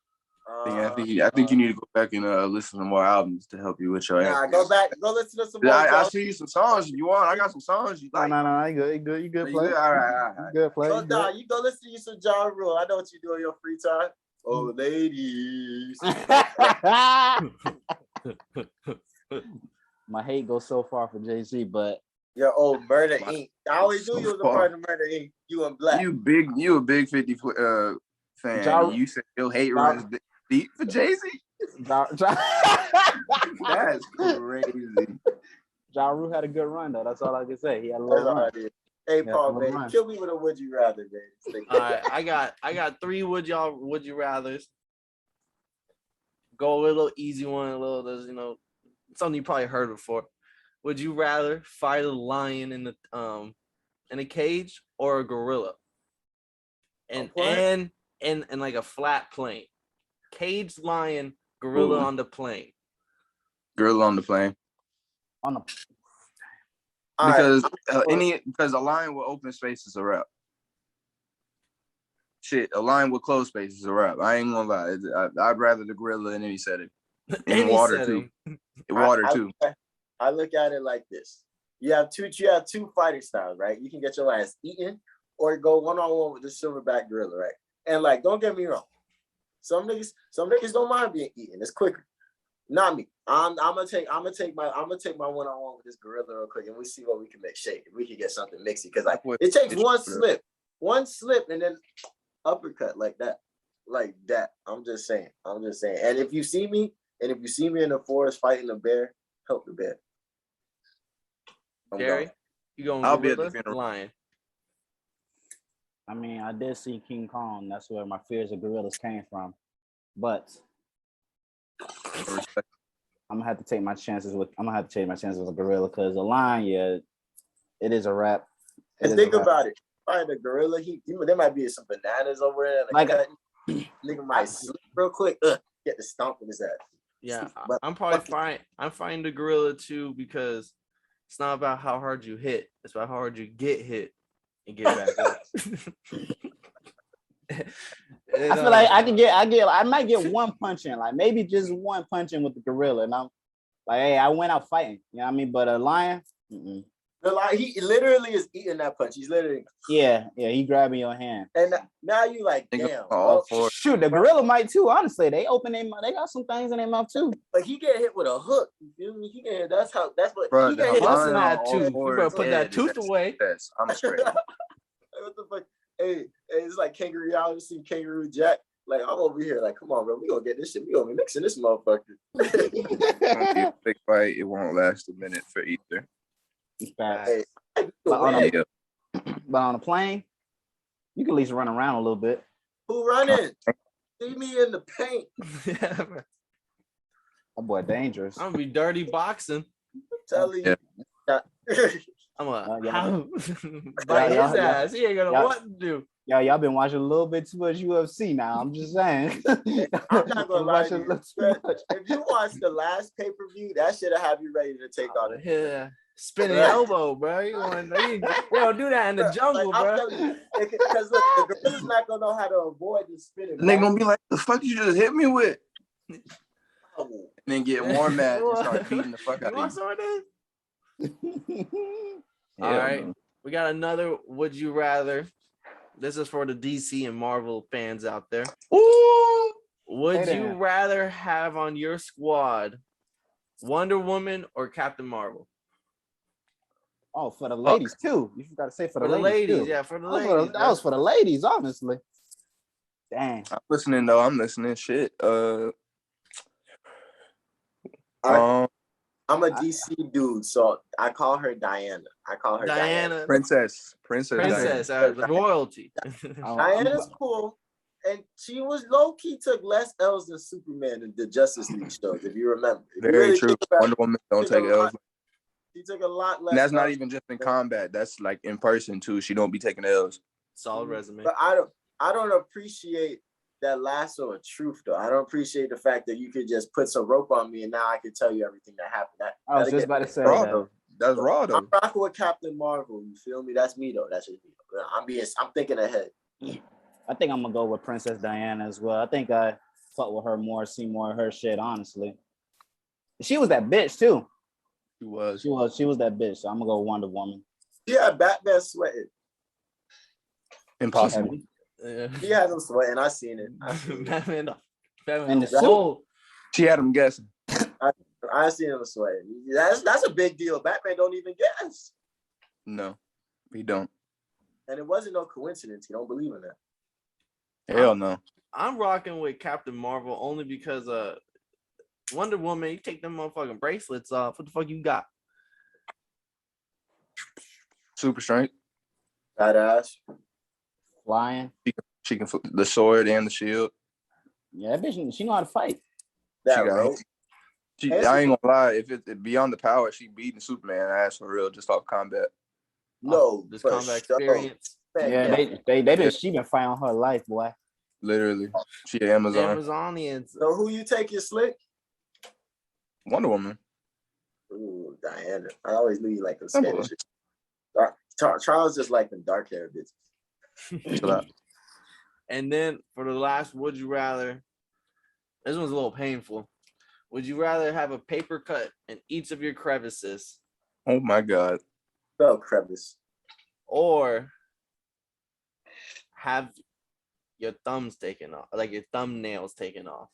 I think you need to go back and listen to more albums to help you with your Nah, answers. go back, go listen to some more. I see you some songs if you want. I got some songs you like. No, you good. You good, You play. good? All right. You good, play. So, You nah, good. you go listen to some Ja Rule. I know what you do in your free time. Oh, ladies. My hate goes so far for Jay-Z, but Your old Murder Inc. I always knew you was a part of Murder Inc. You and Black. You a big 50 fan. And you said your hate runs deep for Jay-Z? That's crazy. Ja Rule had a good run though. That's all I can say. He had a That's little all I run. did. Hey, Yeah, Paul, well, man, right. kill me with a would you rather, man. All right, I got 3 would you rathers. Go with a little easy one, a little that's something you probably heard before. Would you rather fight a lion in a cage or a gorilla? And like a flat plane. Cage lion, gorilla on the plane. Gorilla on the plane. On the Because a lion with open space is a wrap. Shit, a lion with closed space is a wrap. I ain't gonna lie. I'd rather the gorilla in any setting. In water too. In water too. I look at it like this. You have two fighting styles, right? You can get your ass eaten or go one-on-one with the silverback gorilla, right? And like, don't get me wrong. Some niggas don't mind being eaten. It's quicker. Not me. I'm gonna take my one-on-one with this gorilla real quick, and we see what we can make shake. If we can get something mixy, because like it takes one slip, and then uppercut like that. I'm just saying. And if you see me in the forest fighting a bear, help the bear. Gary, you going I'll be at gorilla, the funeral. lion? I mean, I did see King Kong. That's where my fears of gorillas came from. But I'm gonna have to take my chances with a gorilla because a lion, yeah, it is a wrap. And think about it. Find a gorilla, there might be some bananas over there. Nigga might slip real quick. Get the stomp in his ass. Yeah, But I'm probably fine. I'm fine the gorilla too because it's not about how hard you hit. It's about how hard you get hit and get back up. I feel like I might get one punch in, like maybe just one punch in with the gorilla, and I'm like, hey, I went out fighting, you know what I mean? But a lion, The lion, he literally is eating that punch. He's literally he grabbing your hand. And now you like, damn. Shoot, the gorilla might too. Honestly, they got some things in their mouth too. But he get hit with a hook. You feel me? He get hit. That's what. Bro, he get hit. Busting that tooth. You better put that tooth away. I'm straight. What the fuck? Hey, it's like Kangaroo. Y'all ever seen Kangaroo Jack? Like, I'm over here. Like, come on, bro. We gonna get this shit. We gonna be mixing this motherfucker. It's gonna be a big fight. It won't last a minute for either. Hey, but on a plane, you can at least run around a little bit. Who running? See me in the paint. Yeah, bro. That boy dangerous. I'm gonna be dirty boxing. I'm telling you. I'm gonna bite his ass. He ain't gonna know what to do. Y'all been watching a little bit too much UFC now. I'm just saying. I'm not gonna lie to you. If you watch the last pay-per-view, that should have you ready to take on it. Yeah. spinning elbow, bro. You don't do that in the jungle, bro. Because look, the gorilla's not gonna know how to avoid the spinning. And they're gonna be like, "The fuck you just hit me with?" Oh. And then get more mad and start beating the fuck out of you. Want some of this? All Hell right, no. we got another. Would you rather? This is for the DC and Marvel fans out there. Ooh. Would you rather have on your squad Wonder Woman or Captain Marvel? Oh, for the ladies too. You got to say for the ladies too. yeah, for the ladies. That was for the ladies, honestly. Dang. I'm listening though. I'm listening. Shit. I'm a DC dude, so I call her Diana. Diana. Princess The royalty. Diana's cool. And she was low-key took less L's than Superman in the Justice League shows, if you remember. Very true. Wonder Woman don't take L's. She took a lot less. And that's not even just in combat. That's like in person too. She don't be taking L's. Solid resume. But I don't appreciate that lasso of truth though. I don't appreciate the fact that you could just put some rope on me and now I can tell you everything that happened. I was just about to say that. That's raw though. I'm rocking with Captain Marvel. You feel me? That's me though. That's just me. I'm thinking ahead. I think I'm gonna go with Princess Diana as well. I think I fuck with her more, see more of her shit, honestly. She was that bitch too. She was that bitch. So I'm gonna go Wonder Woman. Yeah, Batman sweating. Impossible. He had him sweating. I seen it. Batman and the suit. She had him guessing. I seen him sweating. That's a big deal. Batman don't even guess. No, he don't. And it wasn't no coincidence. He don't believe in that. Hell no. I'm rocking with Captain Marvel only because Wonder Woman, you take them motherfucking bracelets off. What the fuck you got? Super strength. Badass. Flying. She can flip the sword and the shield. Yeah, that bitch, she know how to fight. That rope. I ain't gonna lie. If it's beyond the power, she beating Superman ass for real, just off combat. No, this combat experience. Yeah, she been fighting on her life, boy. Literally, she Amazon. Amazonians. So who you take your slick? Wonder Woman. Ooh, Diana. I always knew you like them Spanish. Charles just like them dark hair bitches. And then for the last, would you rather? This one's a little painful. Would you rather have a paper cut in each of your crevices? Oh my God. Spell crevice. Or have your thumbs taken off, like your thumbnails taken off.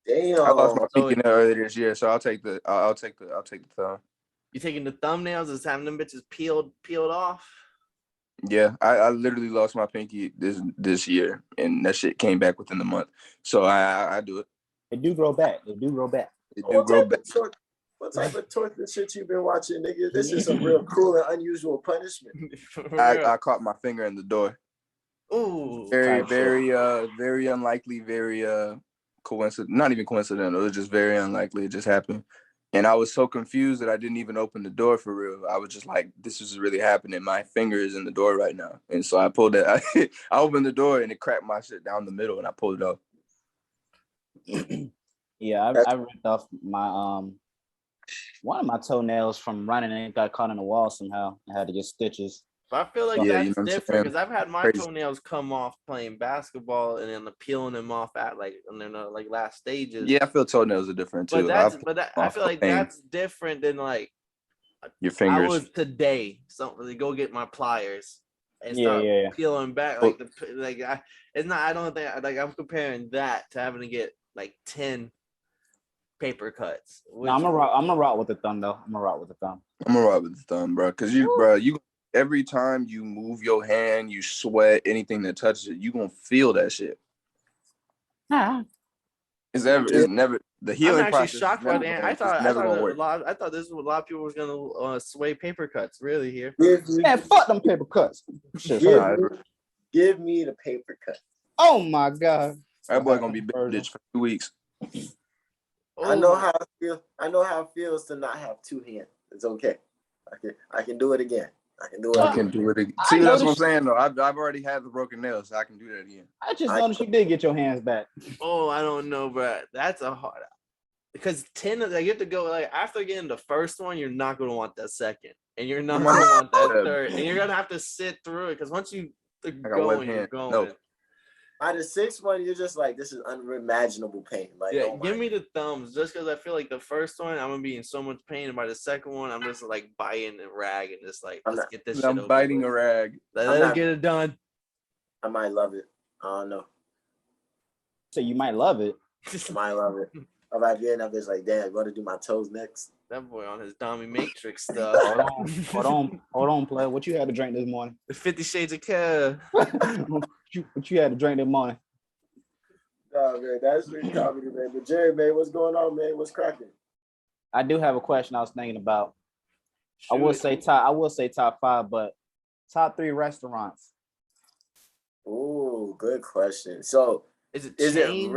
Damn. I lost my pinky nail earlier this year, so I'll take the thumb. You taking the thumbnails and having them bitches peeled off? Yeah, I literally lost my pinky this year, and that shit came back within the month. So I do it. They do grow back. What type of torture shit you been watching, nigga? This is some real cruel and unusual punishment. I caught my finger in the door. Ooh. Very unlikely, very coincidental. Not even coincidental. It was just very unlikely. It just happened. And I was so confused that I didn't even open the door for real. I was just like, this is really happening. My finger is in the door right now. And so I pulled it. I opened the door and it cracked my shit down the middle and I pulled it off. Yeah, I ripped off my one of my toenails from running and it got caught in the wall somehow. I had to get stitches. But I feel like that's different because I've had my toenails come off playing basketball and then peeling them off at like last stages. Yeah, I feel toenails are different too. I feel like that's different than like your fingers. I was today something to go get my pliers and start peeling back it's not. I don't think like I'm comparing that to having to get like 10 paper cuts. No, I'm gonna rock with the thumb though. I'm gonna rock with the thumb, bro. Because you every time you move your hand, you sweat, anything that touches it, you gonna feel that shit. It's never the healing I'm process. Actually shocked by that. I thought this was a lot of people was gonna sway paper cuts. Really here? Man, fuck them paper cuts. Give me the paper cut. Oh my God. That boy gonna be bandaged for 2 weeks. I know how it feels. I know how it feels to not have two hands. It's okay. I can do it again. I can do it again. See, that's what I'm saying though. I've already had the broken nails, so I can do that again. I just noticed you did get your hands back. Oh, I don't know, bro. That's a hard. because 10 like you have to go like after getting the first one, you're not gonna want that second, and you're not gonna want that third, and you're gonna have to sit through it because once you go, you're going. No. By the sixth one, you're just like, this is unimaginable pain. Like, yeah, give me the thumbs just because I feel like the first one I'm gonna be in so much pain, and by the second one I'm just like biting a rag and just like let's get this shit over. I'm biting a rag. Let's get it done. I might love it. I don't know. So you might love it. I might love it. I'm like getting up, it's like, damn, I'm gonna do my toes next. That boy on his Domi Matrix stuff. Hold on, player. What you had to drink this morning? 50 Shades of Kev. what you had to drink this morning? Oh man, that's really comedy, man. But Jerry, man, what's going on, man? What's cracking? I do have a question I was thinking about. I will say top 5, but top 3 restaurants. Oh, good question. So is it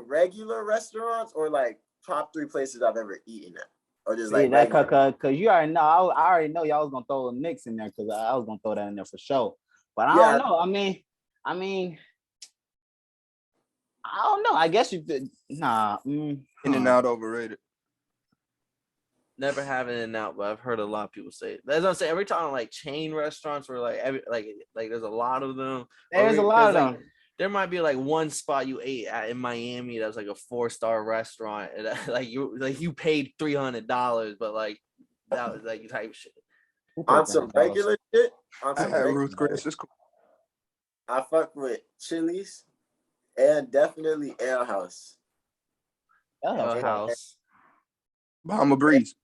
regular restaurants or like top 3 places I've ever eaten at? Or just like that because you already know I already know y'all was gonna throw the Knicks in there because I was gonna throw that in there for sure. But I don't know. I mean, I don't know. I guess you could In-N-Out overrated. Never have In-N-Out, but I've heard a lot of people say it. As I say, every time like chain restaurants where like there's a lot of them. There's a lot of them. There might be like one spot you ate at in Miami that was like a 4-star restaurant, and like you paid $300, but like that was like type shit. On some regular shit. Ruth Chris is cool. I fuck with Chili's and definitely Ale House. Ale House. Bahama Breeze.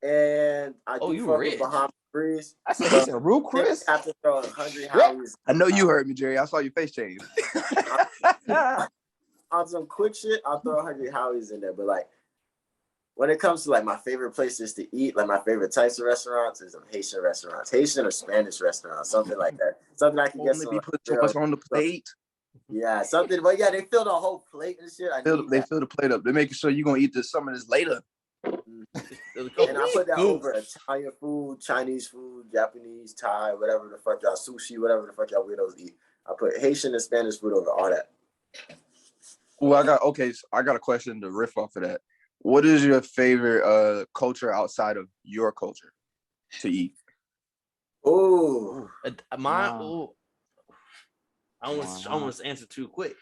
And I do fuck with Bahama Breeze. I said Ruth Chris. I have to throw 100 Howies. I know you heard me, Jerry. I saw your face change. On some quick shit, I'll throw 100 Howies in there. But like, when it comes to like my favorite places to eat, like my favorite types of restaurants is Haitian restaurants, Haitian or Spanish restaurants, something like that. Something I can get some. Put too much on the plate. Yeah, something. But yeah, they fill the whole plate and shit. They fill the plate up. They're making sure you're gonna eat some of this later. And I put that over Italian food, Chinese food, Japanese, Thai, whatever the fuck y'all, sushi, whatever the fuck y'all weirdos eat. I put Haitian and Spanish food over all that. Well, I got a question to riff off of that. What is your favorite culture outside of your culture to eat? Oh, I almost answered too quick.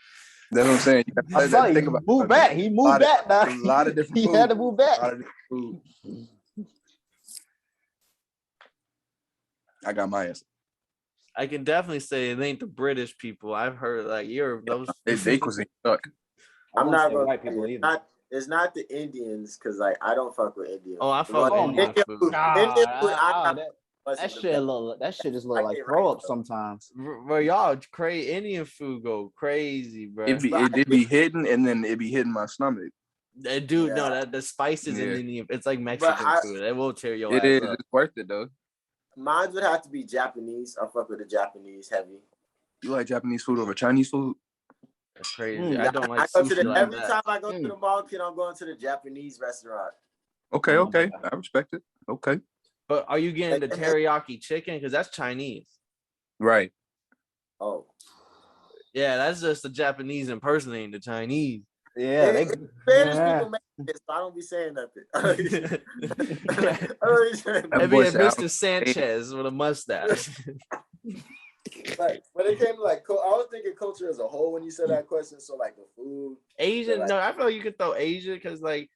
That's what I'm saying. He moved back. He moved back now. A lot of different He food. had to move back. A lot of different food. I got my answer. I can definitely say it ain't the British people. I've heard like those. They cuisine suck. I'm not gonna white people either. It's not the Indians because like I don't fuck with Indians. Oh, I fuck with Indian food. That shit just look like throw up sometimes. Bro, y'all crazy. Indian food go crazy, bro. It be hidden and then it be hitting my stomach. Dude, no, the spices in Indian, it's like Mexican food. It will tear your ass up. It's worth it though. Mine would have to be Japanese. I fuck with the Japanese heavy. You like Japanese food over Chinese food? That's crazy. I don't like sushi every time I go to the market, I'm going to the Japanese restaurant. Okay. I respect it. Okay. But are you getting the teriyaki chicken? Because that's Chinese. Right. Oh. Yeah, that's just the Japanese impersonating the Chinese. Yeah. Spanish people make this, so I don't be saying nothing. It'd be a Mr. Sanchez with a mustache. Like when it came to like, I was thinking culture as a whole when you said that question. So like the food, Asian. No, I feel like you could throw Asia because like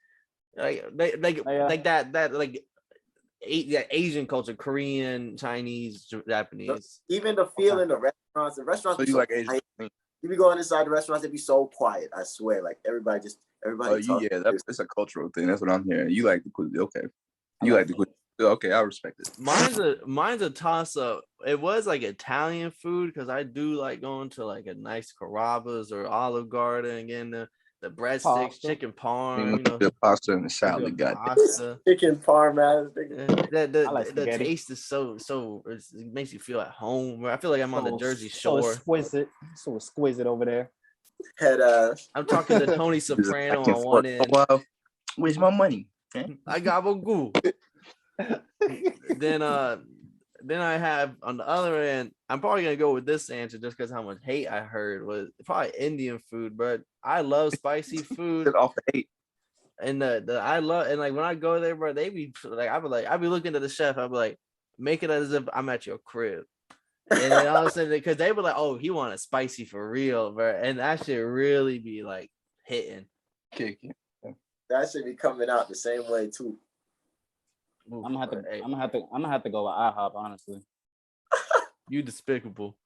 Asian culture, Korean, Chinese, Japanese. Even the feel in the restaurants. The restaurants. So you like Asian? You be going inside the restaurants, they be so quiet. I swear, like everybody. That's a cultural thing. That's what I'm hearing. You like the cuisine, okay? You like the cuisine. Okay, I respect it. Mine's a toss up. It was like Italian food because I do like going to like a nice Carrabba's or Olive Garden and getting the breadsticks, chicken parm, the pasta and the salad. Chicken parm, man. The taste is so it makes you feel at home. I feel like I'm on the Jersey Shore. So exquisite over there. I'm talking to Tony Soprano on one end. Well, where's my money? I got goo. Then I have on the other end, I'm probably gonna go with this answer just because how much hate I heard was probably Indian food, but I love spicy food. Off the hate. And I love and like when I go there, bro, they be like I be looking at the chef. I be like, make it as if I'm at your crib. And then all of a sudden, because they were like, "Oh, he want it spicy for real, bro," and that should really be like hitting, kicking. That should be coming out the same way too. I'm gonna have to go with IHOP, honestly. You despicable.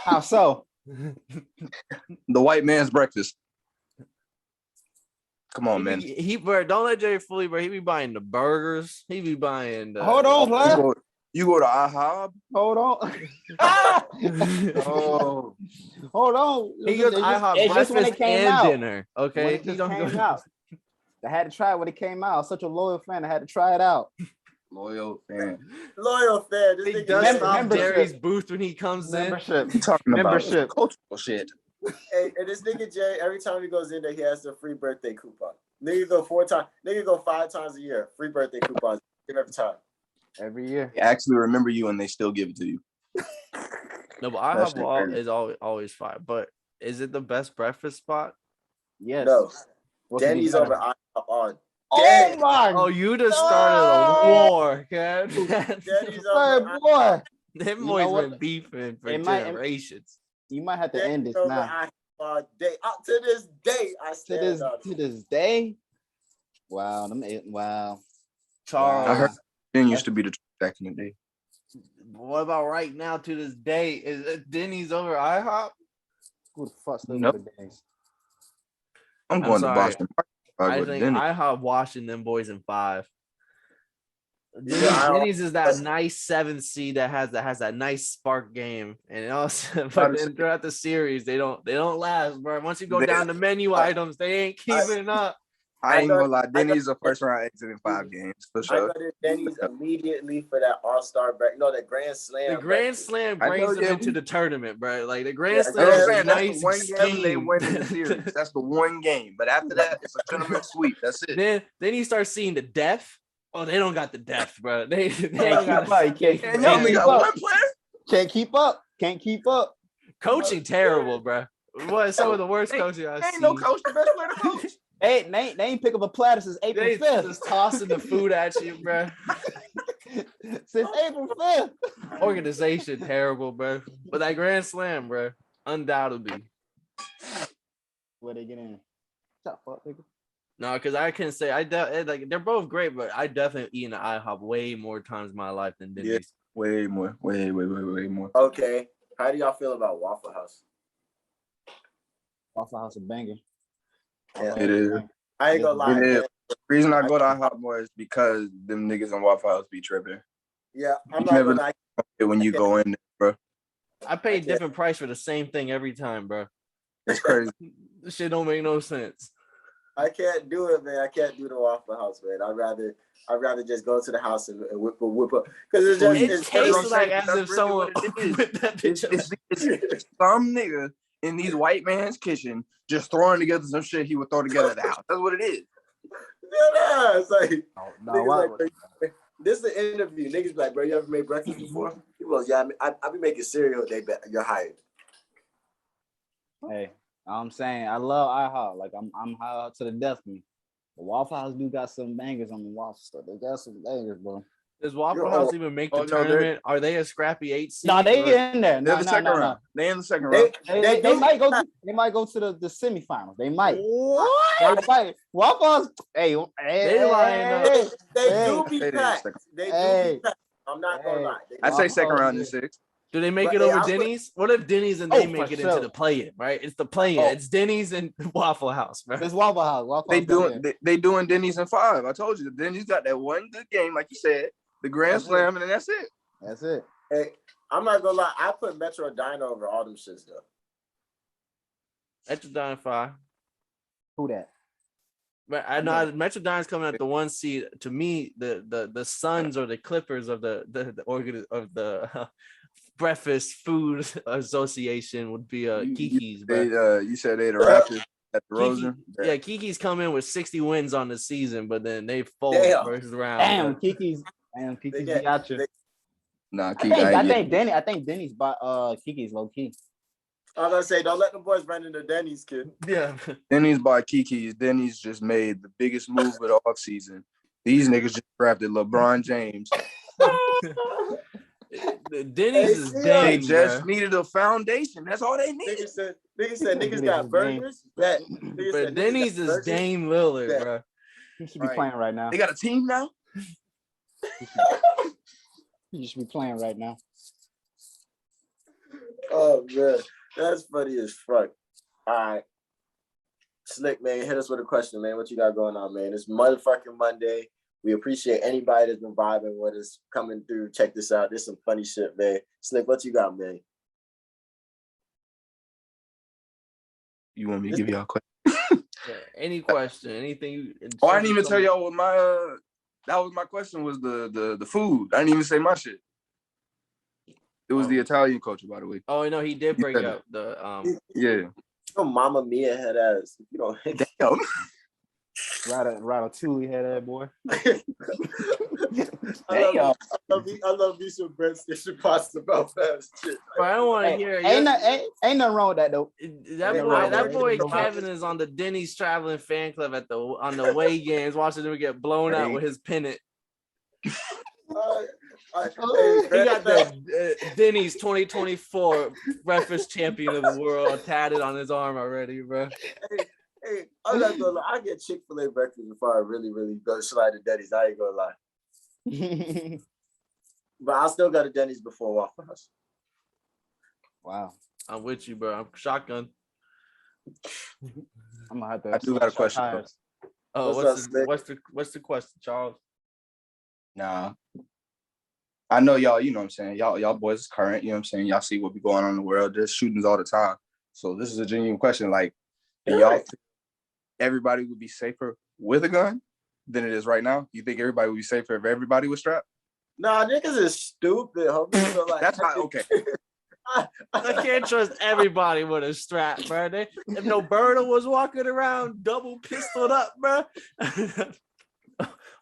How so? The white man's breakfast. Come on, man. He bro, don't let Jerry fool you, bro. He be buying the burgers. He be buying the. Hold on, man. You go to IHOP. Hold on. Oh, hold on. He goes to IHOP breakfast and dinner. Okay, When it just came out. I had to try it when it came out. I was such a loyal fan. I had to try it out. loyal fan. Loyal fan. This He nigga does stop membership. Jerry's booth when he comes Membership. You talking about Membership. cultural shit. Hey, and this nigga Jay, every time he goes in there, he has a free birthday coupon. Nigga go 4 times. Nigga go 5 times a year. Free birthday coupons every time. Every year. They actually remember you and they still give it to you. in. No, but IHOP is always fine. But is it the best breakfast spot? Yes. No. What could be Denny's better? over IHOP on. Oh my Oh, you just started a war, Kev. Denny's God, over boy. Them You boys know what? been beefing for It might- generations. You might have to end Denny's this over now. IHOP all day. Up to this day, I To stand on it. this day. Wow. Wow. Charles, I heard Denny used to be the truth back in the day. what about right now to this day? Is it Denny's over IHOP? Who the fuck still Nope. go to Denny's? I'm going to sorry. Boston. I go to think Denny. IHOP washing them boys in 5. Yeah, Denny's is that nice 7th seed that has that nice spark game, and also, but then throughout the series they don't last, bro. Once you go They- down the menu items, they ain't keeping up. I ain't gonna lie. I go- Denny's a first round exit in 5 games for I sure. go to Denny's immediately for that All-Star break. No, the Grand Slam. The Grand Slam I brings know, them yeah, into we- the tournament, bro. Like the Grand Yeah, Slam that's is what a I'm That's nice the one game they scheme. win in the series. That's the one game. But after that, it's a tournament sweep. That's it. Then you start seeing the depth. Oh, they don't got the depth, bro. They don't got Can't keep And you only got one player. Can't keep up. Can't keep up. coaching terrible, bro. What some of the worst coaching I've Ain't seen. no coach. The best player to coach. Hey, they ain't pick up a platter since April They 5th. just tossing the food at you, bro. Since April 5th. Organization terrible, bro. But that Grand Slam, bro, undoubtedly. Where they get in? Shut the fuck, nigga. No, because I can say like they're both great, but I definitely eaten at IHOP way more times in my life than Denny's. Yeah. Way more. Way more. Okay. How do y'all feel about Waffle House? Waffle House a banger. Yeah. It is. I ain't gonna lie. It is. Man. The reason I go to IHOP more is because them niggas in Waffle House be tripping. Yeah, I'm You not never gonna lie. When you go in there, bro. I pay a different price for the same thing every time, bro. It's crazy. This shit don't make no sense. I can't do it, man. I can't do the Waffle House, man. I'd rather just go to the house and whip up. Because it's just It it's tastes like That's as if really someone what it is. whipped that bitch up. It's some nigga in these white man's kitchen just throwing together some shit he would throw together at the house. That's what it is. yeah, it's like, No, niggas why? like, this is an interview. Niggas be like, bro, you ever made breakfast before? He goes, yeah, I be making cereal. You're hired. Hey, I'm saying I love IHOP. Like I'm high to the death of me. The Waffle House do got some bangers on the waffle stuff. They got some bangers, bro. Does Waffle Yo, House even make the no, tournament? Are they a scrappy 8 seed? No, they or- in there. They're No, the second no. round. They in the second They, round. They do- might go. They might go to the semifinals. They might. What? They might. Waffle House. Hey, They lying up. They Hey. do be They did packed. second. They do Hey. be packed. I'm not gonna Hey. lie. They I do say be second Oh, round in yeah. 6. Do they make But, it hey, over I'm- Denny's? What if Denny's and they Oh, make for it into sure. the play-in, right? It's the play-in. Oh. It's Denny's and Waffle House, bro. It's Waffle House. Waffle They House doing down they doing Denny's in 5. I told you, Denny's got that one good game, like you said, the Grand That's it. Slam, and then that's it. there. That's it. Hey, I'm not gonna lie. I put Metro Diner over all them shits though. Metro Dine 5. Who that? But I know Metro Dine's coming at the 1 seed. To me, the Suns or the Clippers of the breakfast food association would be Kiki's, bro. You said they the Raptors at the Rosen. Yeah, Kiki's come in with 60 wins on the season, but then they fold Damn. first round. Damn, bro. Kiki's get- got you. Nah, I think Denny's by Kiki's low key. I was gonna say, don't let the boys run into Dennys, kid. Yeah. Dennys by Kiki's. Dennys just made the biggest move of the offseason. These niggas just drafted LeBron James. Denny's is They dang, just bruh. needed a foundation. That's all they needed. Niggas said niggas got burgers. Bet. But Denny's is Dame Lillard, bro. He should be playing right now. They got a team now? He should be playing right now. Oh man, that's funny as fuck. All right, Slick, man, hit us with a question, man. What you got going on, man? It's motherfucking Monday. We appreciate anybody that's been vibing with us, coming through. Check this out. There's some funny shit, man. Slick, what you got, man? You want me to give y'all a question? Yeah, any question, anything you. Oh, I didn't even tell y'all what my that was my question was the food. I didn't even say my shit. It was the Italian culture, by the way. Oh no, he did bring up the Yeah. Oh, Mama Mia head ass. You don't Damn. Ratatouille had that boy. I love me some breadstick pasta Belfast shit. But I don't want to hear. Ain't nothing wrong with that though. That boy Kevin is on the Denny's traveling fan club on the away games, watching him get blown out with his pennant. He got the Denny's 2024 breakfast champion of the world tatted on his arm already, bro. Hey, I'm not gonna lie. I get Chick-fil-A breakfast before I really go slide to Denny's. I ain't gonna lie. But I still got a Denny's before Waffle House. Wow. I'm with you, bro. I'm shotgun. I'm gonna have to. I do got a question. Oh, what's the question, Charles? Nah. I know y'all, you know what I'm saying? Y'all boys is current, you know what I'm saying? Y'all see what be going on in the world. There's shootings all the time. So this is a genuine question. Like, do y'all think everybody would be safer with a gun than it is right now? You think everybody would be safer if everybody was strapped? Nah, niggas is stupid, homie. So like, that's not okay. I can't trust everybody with a strap, bro. If no Berta was walking around double pistoled up, bro.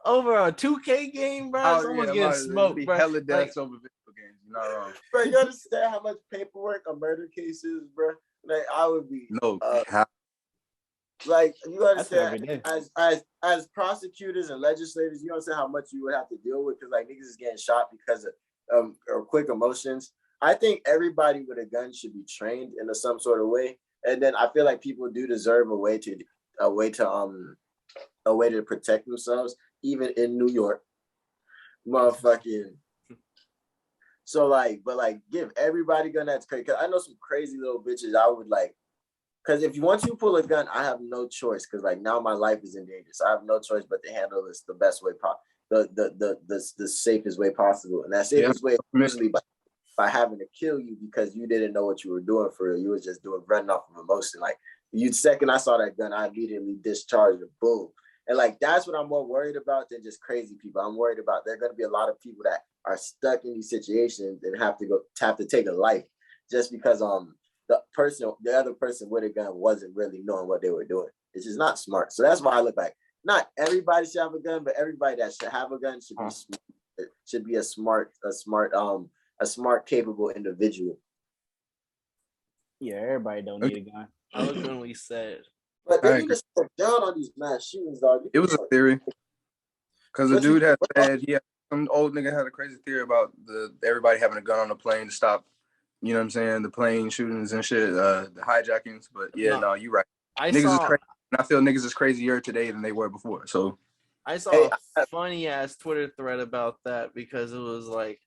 Over a 2K game, bro. Someone's getting smoked, bro. Hella deaths over video games. You're not wrong. Bro, you understand how much paperwork a murder case is, bro? Like, I would be like, you understand, as prosecutors and legislators, you understand how much you would have to deal with, because like niggas is getting shot because of quick emotions. I think everybody with a gun should be trained in some sort of way, and then I feel like people do deserve a way to protect themselves, even in New York, motherfucking. So like, but like, give everybody a gun. That's crazy. Cause I know some crazy little bitches. I would like. Because once you pull a gun, I have no choice. Because like now my life is in danger, so I have no choice but to handle this the best way possible, the safest way possible, and that safest way is usually by having to kill you because you didn't know what you were doing for real. You was just running off of emotion. Like second I saw that gun, I immediately discharged it. Boom. And like that's what I'm more worried about than just crazy people. I'm worried about there are going to be a lot of people that are stuck in these situations and have to take a life just because the other person with a gun wasn't really knowing what they were doing. It's just not smart. So that's why I look like not everybody should have a gun, but everybody that should have a gun should be a smart, capable individual. Yeah, everybody don't need a gun. I was when we said. But they need to slow down on these mass shootings, dog. It was a theory. Because the dude had said some old nigga had a crazy theory about everybody having a gun on the plane to stop, you know what I'm saying, the plane shootings and shit, the hijackings. But yeah, no, you're right. Niggas is crazy. And I feel niggas is crazier today than they were before. So I saw a funny ass Twitter thread about that because it was like,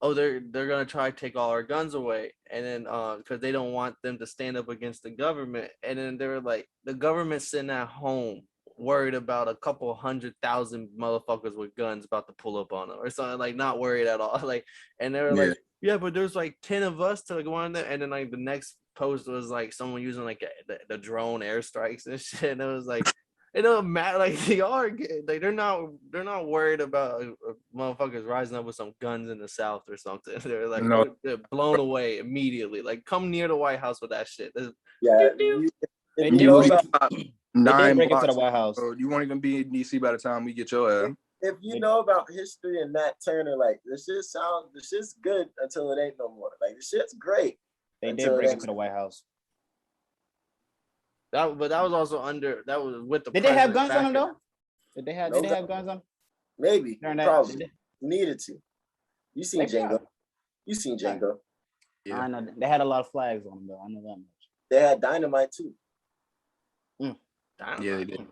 oh, they're gonna try to take all our guns away, and then because they don't want them to stand up against the government, and then they were like, the government's sitting at home worried about a couple 100,000 motherfuckers with guns about to pull up on them or something, like not worried at all. Like, and they were like, yeah, but there's like 10 of us to go on there, and then like the next post was like someone using like the drone airstrikes and shit, and it was like. It don't matter. Like they are, like they're not worried about motherfuckers rising up with some guns in the South or something. They're like they're blown away immediately. Like come near the White House with that shit. Yeah, they break into the White House. You won't even be in DC by the time we get your ass. If you know about history and Nat Turner, like this shit's good until it ain't no more. Like this shit's great. They did break into the White House. But that was also that was with the. Did they have guns on them though? Did they have guns on? Maybe. Probably. Needed to. You seen Django. You seen Django. Yeah. I know they had a lot of flags on them though. I know that much. They had dynamite too. Yeah, they did.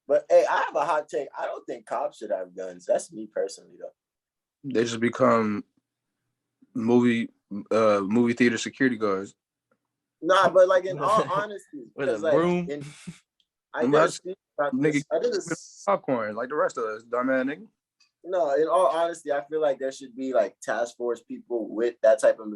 But hey, I have a hot take. I don't think cops should have guns. That's me personally though. They just become movie theater security guards. Nah, but like in all honesty, with a like broom. I did popcorn like the rest of us, dumbass nigga. No, in all honesty, I feel like there should be like task force people with that type of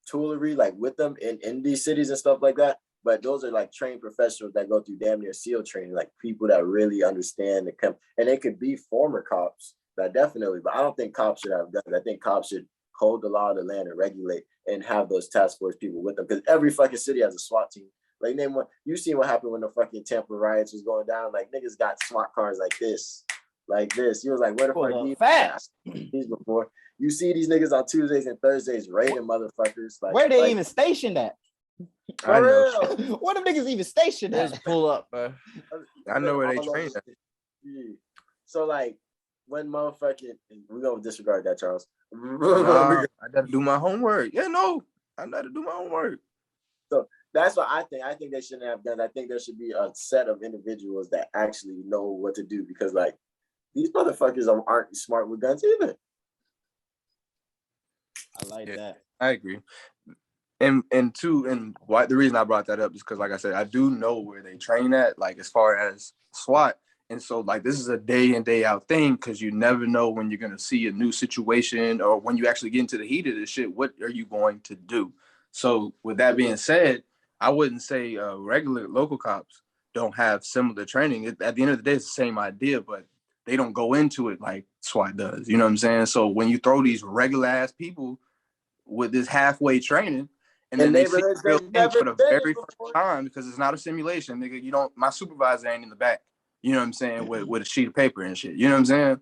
toolery, like with them in these cities and stuff like that. But those are like trained professionals that go through damn near SEAL training, like people that really understand and they could be former cops. That definitely, but I don't think cops should have guns. I think cops should hold the law of the land and regulate and have those task force people with them, because every fucking city has a SWAT team. Like name one. You seen what happened when the fucking Tampa riots was going down? Like niggas got SWAT cars like this. You was like, where the fuck these fast these before? You see these niggas on Tuesdays and Thursdays raiding motherfuckers. Like where they even stationed at? For real. What them niggas even stationed at? Just pull up, bro. I know where they train at. So like when motherfucking, we're gonna disregard that, Charles. I gotta do my homework. Yeah, no, I gotta do my homework. So that's what I think. I think they shouldn't have guns. I think there should be a set of individuals that actually know what to do, because like these motherfuckers aren't smart with guns either. I like that. I agree. And why the reason I brought that up is because, like I said, I do know where they train at, like as far as SWAT. And so like this is a day in, day out thing, because you never know when you're gonna see a new situation, or when you actually get into the heat of this shit, what are you going to do? So with that being said, I wouldn't say regular local cops don't have similar training. At the end of the day, it's the same idea, but they don't go into it like SWAT does. You know what I'm saying? So when you throw these regular ass people with this halfway training, and then they see real things for the very first time, because it's not a simulation, nigga. My supervisor ain't in the back. You know what I'm saying? With a sheet of paper and shit. You know what I'm saying?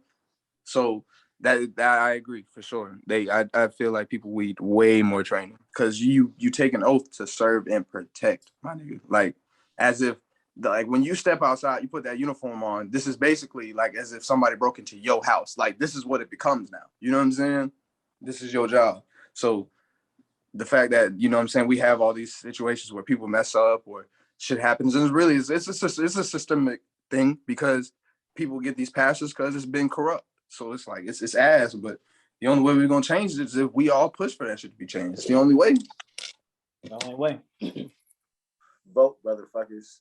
So that I agree for sure. I feel like people need way more training, because you take an oath to serve and protect, my nigga. Like as if like when you step outside, you put that uniform on. This is basically like as if somebody broke into your house. Like this is what it becomes now. You know what I'm saying? This is your job. So the fact that, you know what I'm saying, we have all these situations where people mess up or shit happens, and it's a systemic thing, because people get these passes because it's been corrupt. So it's like it's ass, but the only way we're gonna change it is if we all push for that shit to be changed. It's the only way. The only way. Vote, motherfuckers.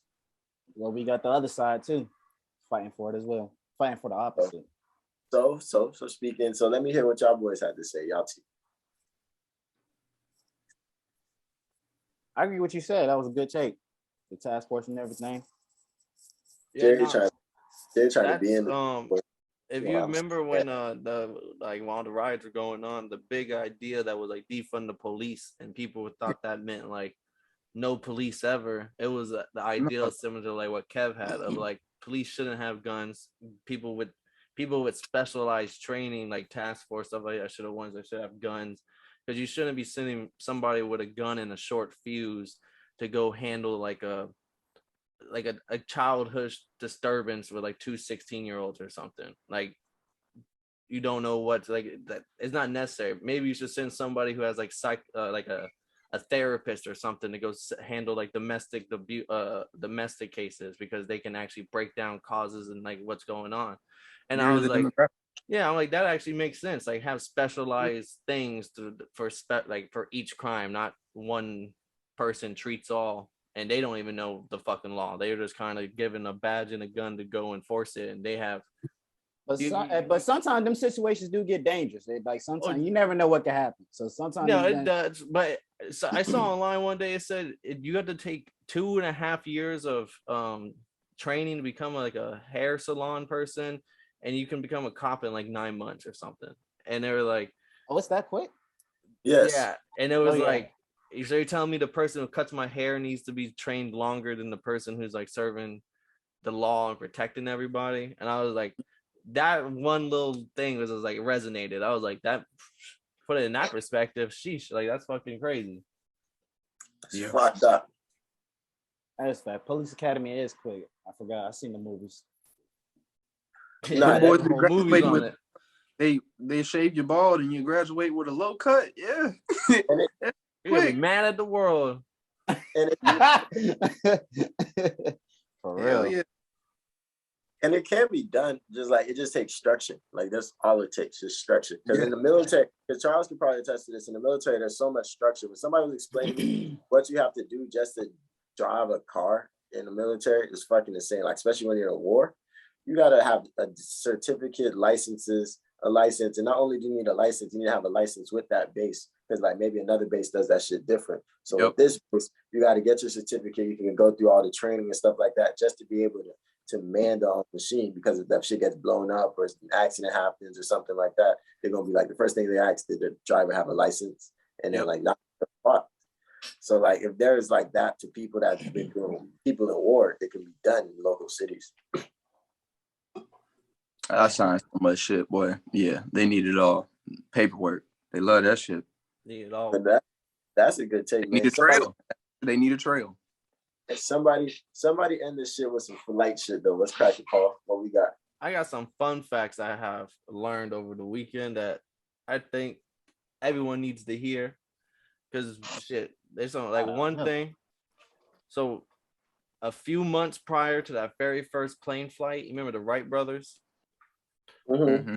Well, we got the other side too, fighting for it as well, fighting for the opposite. So speaking. So let me hear what y'all boys had to say. Y'all too. I agree with what you said. That was a good take. The task force and everything. They're trying to be in. If you remember when while the riots were going on, the big idea that was like defund the police, and people thought that meant like no police ever. It was the idea similar to like what Kev had of like police shouldn't have guns. People with specialized training, like task force stuff like that, should have guns, because you shouldn't be sending somebody with a gun and a short fuse to go handle like a childhood disturbance with like 2 16-year-olds or something. Like you don't know what, like that it's not necessary. Maybe you should send somebody who has like a therapist or something to go handle like domestic cases, because they can actually break down causes and like what's going on. And I was like, yeah, I'm like, that actually makes sense. Like have specialized things for each crime, not one person treats all. And they don't even know the fucking law. They're just kind of given a badge and a gun to go enforce it, and they have. But sometimes them situations do get dangerous. Like sometimes you never know what can happen. So sometimes it does. But so I saw online one day, it said you have to take 2.5 years of training to become like a hair salon person, and you can become a cop in like 9 months or something. And they were like, "Oh, it's that quick?" Yes. Yeah, and it was like. So you're telling me the person who cuts my hair needs to be trained longer than the person who's like serving the law and protecting everybody? And I was like, that one little thing was like resonated. I was like, that put it in that perspective, sheesh, like that's fucking crazy. It's fucked up. That is fact. Police Academy is quick. I forgot. I seen the movies. Nah, Boys, that- the whole movie's on it. They shave your bald and you graduate with a low cut. Yeah. And You're gonna be mad at the world. and For Hell real. yeah. And it can be done. Just like it just takes structure. Like that's all it takes, just structure. Because in the military, because Charles could probably attest to this. In the military, there's so much structure. When somebody was explaining to me what you have to do just to drive a car in the military, is fucking insane. Like especially when you're in a war, you gotta have a certificate, licenses, a license, and not only do you need a license, you need to have a license with that base. Because like maybe another base does that shit different. So with this base, you got to get your certificate. You can go through all the training and stuff like that just to be able to man the machine. Because if that shit gets blown up or an accident happens or something like that, they're gonna be like the first thing they ask, did the driver have a license? And then like not the fuck. So like if there is like that to people that's been doing people in war, it can be done in local cities. I signed so much shit, boy. Yeah, they need it all. Paperwork. They love that shit. Need it all. But that's a good take, They need man. a trail. They need a trail. Somebody end this shit with some light shit though. Let's crack it, Paul. What we got? I got some fun facts I have learned over the weekend that I think everyone needs to hear. Because shit, there's some like one thing. So a few months prior to that very first plane flight, you remember the Wright brothers? Mm-hmm.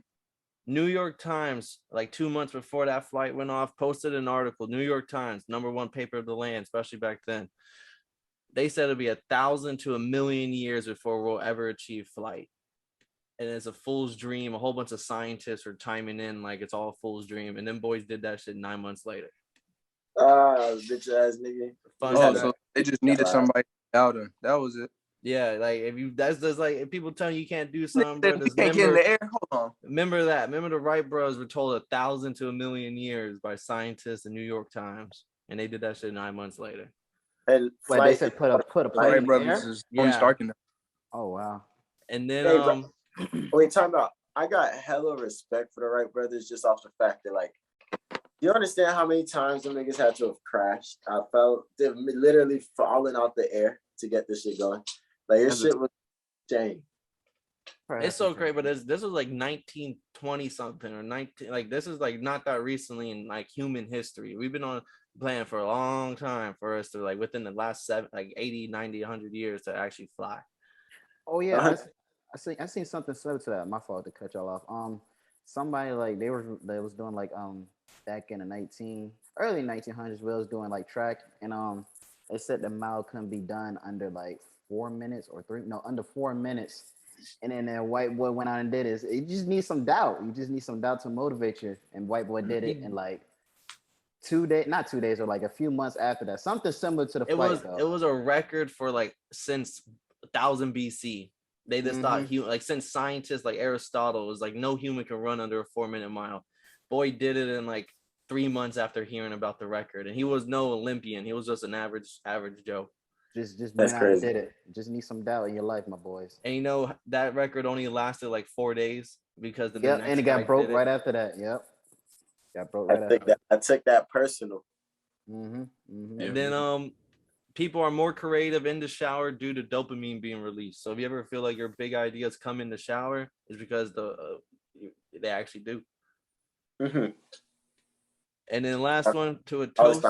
New York Times, like 2 months before that flight went off, posted an article. New York Times, #1 paper of the land, especially back then. They said it'd be 1,000 to 1,000,000 years before we'll ever achieve flight. And it's a fool's dream. A whole bunch of scientists are chiming in like it's all a fool's dream. And then boys did that shit 9 months later. Bitch ass nigga. So they just needed somebody to doubt him. That was it. Yeah, like if you that's like if people tell you can't do something, bro. You can't get in the air. Hold on. Remember that. Remember the Wright bros were told 1,000 to 1,000,000 years by scientists in New York Times, and they did that shit 9 months later. And Wait, they said put a plane Wright in brothers there? is Tony Stark in there. Oh wow. And then wait, time out. I got hella respect for the Wright brothers just off the fact that like you understand how many times them niggas had to have crashed. I felt them literally falling out the air to get this shit going. Like this shit was insane. It's so great, but this was like 1920 something or 19 like this is like not that recently in like human history. We've been on plan for a long time for us to like within the last 80, 90, 100 years to actually fly. Oh yeah, I seen something similar to that. My fault to cut y'all off. Somebody like they was doing like back in the early 1900s, we was doing like track, and they said the mile couldn't be done under like 4 minutes or under 4 minutes. And then that white boy went out and did it. You just need some doubt. You just need some doubt to motivate you. And white boy did it in like 2 days, not 2 days, or like a few months after that. Something similar to the flight. It was a record for like since 1000 BC. They just thought like since scientists like Aristotle was like no human can run under a 4-minute mile. Boy did it in like 3 months after hearing about the record, and he was no Olympian. He was just an average Joe. Just went out and did it. Just need some doubt in your life, my boys. And you know that record only lasted like 4 days because the next and it got broke right after that. Yep, got broke right after that. I took that personal. And then people are more creative in the shower due to dopamine being released. So if you ever feel like your big ideas come in the shower, it's because they actually do. And then last one to a toast.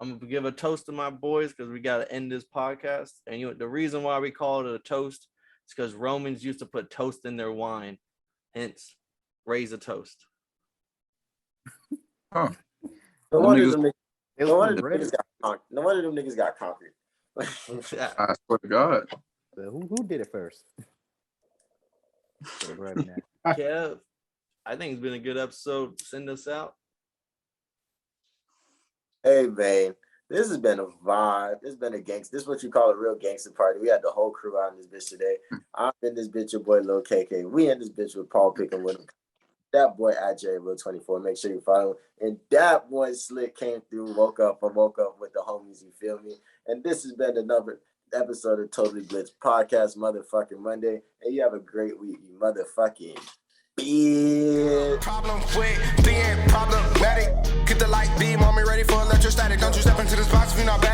I'm gonna give a toast to my boys because we gotta end this podcast. And the reason why we call it a toast is because Romans used to put toast in their wine. Hence, raise a toast. No wonder them niggas got conquered. I swear to God. Who did it first? Kev, I think it's been a good episode. Send us out. Hey, man, this has been a vibe. This has been a gangster. This is what you call a real gangster party. We had the whole crew out in this bitch today. I'm in this bitch, your boy Lil KK. We in this bitch with Paul Picking with him. That boy at JReal24. Make sure you follow him. And that boy Slick came through, woke up with the homies, you feel me? And this has been another episode of Totally Blitz Podcast, motherfucking Monday. And you have a great week, you motherfucking Bitch. Problem with being problematic. Get the light beam on me, ready for electrostatic. Don't you step into this box if you're not back.